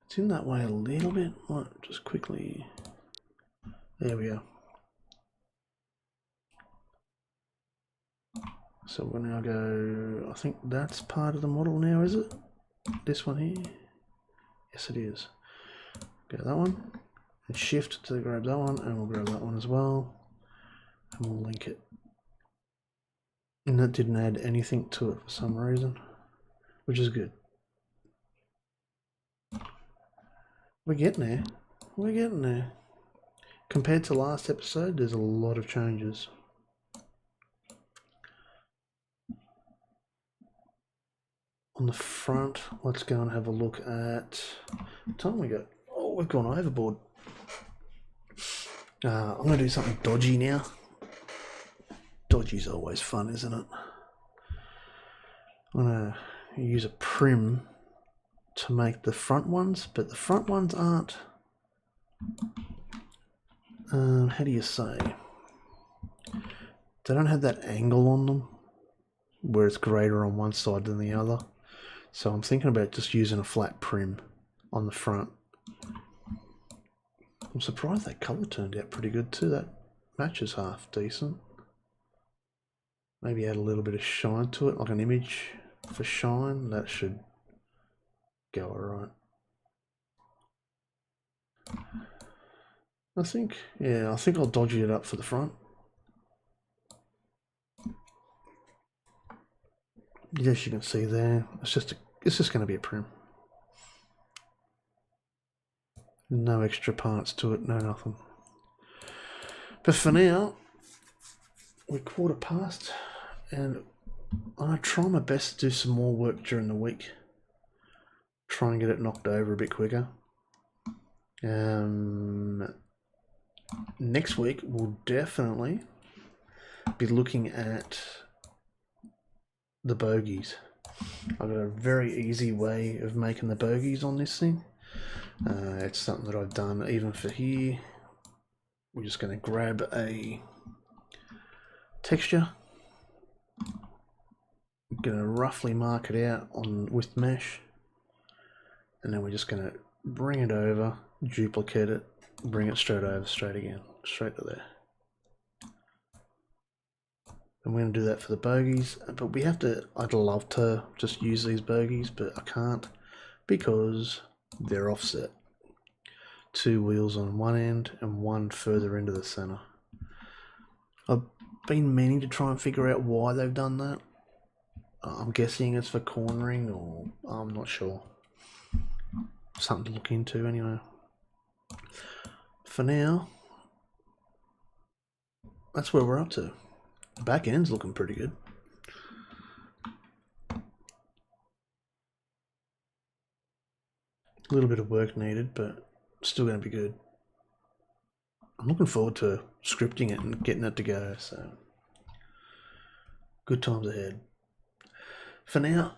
It's in that way a little bit. Might just quickly, there we go. So we'll now go, I think that's part of the model now, is it? This one here? Yes, it is. Go that one, and shift to grab that one, and we'll grab that one as well, and we'll link it. And that didn't add anything to it for some reason, which is good. We're getting there. We're getting there. Compared to last episode, there's a lot of changes. On the front, let's go and have a look at what time we got. Oh, we've gone overboard. I'm going to do something dodgy now. Dodgy's always fun, isn't it? I'm going to use a prim to make the front ones, but the front ones aren't, how do you say? They don't have that angle on them where it's greater on one side than the other. So I'm thinking about just using a flat prim on the front. I'm surprised that colour turned out pretty good too. That matches half decent. Maybe add a little bit of shine to it, like an image for shine. That should go alright. I think I'll dodgy it up for the front. Yes, you can see there. It's just going to be a prim. No extra parts to it, no nothing. But for now, we're 1/4 and I try my best to do some more work during the week. Try and get it knocked over a bit quicker. Next week we'll definitely be looking at the bogies. I've got a very easy way of making the bogies on this thing. It's something that I've done even for here. We're just going to grab a texture. I'm going to roughly mark it out with mesh, and then we're just going to bring it over, duplicate it, bring it straight over, straight to there. And we're going to do that for the bogies, but we have to, I'd love to just use these bogies, but I can't because they're offset. 2 wheels on one end and one further into the center. I've been meaning to try and figure out why they've done that. I'm guessing it's for cornering, or I'm not sure. Something to look into anyway. For now, that's where we're up to. The back end's looking pretty good. A little bit of work needed, but still going to be good. I'm looking forward to scripting it and getting it to go, so good times ahead. For now,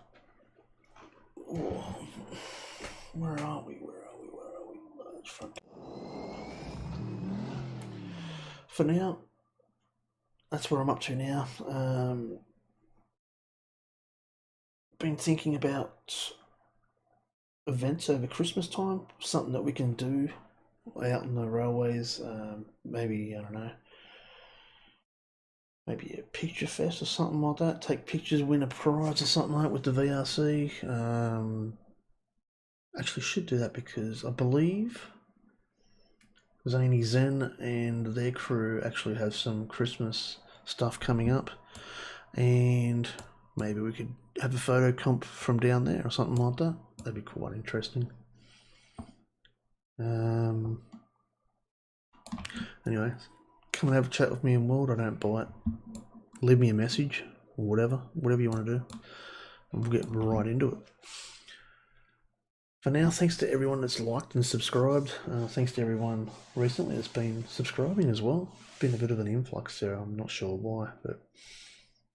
where are we? For now, that's where I'm up to now. Been thinking about events over Christmas time, something that we can do out in the railways. Maybe, I don't know, maybe a picture fest or something like that. Take pictures, win a prize or something like that with the VRC. Actually should do that because I believe Zany Zen and their crew actually have some Christmas stuff coming up, and maybe we could have a photo comp from down there or something like that. That'd be quite interesting. Anyway, come and have a chat with me in World. I don't bite. Leave me a message or whatever you want to do, and we'll get right into it. For now, thanks to everyone that's liked and subscribed. Thanks to everyone recently that's been subscribing as well. Been a bit of an influx there. I'm not sure why, but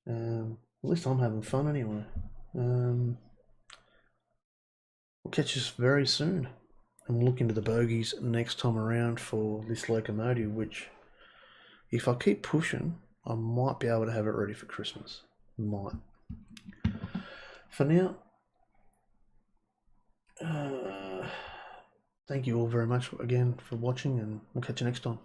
at least I'm having fun anyway. We'll catch us very soon, and we'll look into the bogies next time around for this locomotive, which, if I keep pushing, I might be able to have it ready for Christmas. Might. For now, thank you all very much again for watching, and we'll catch you next time.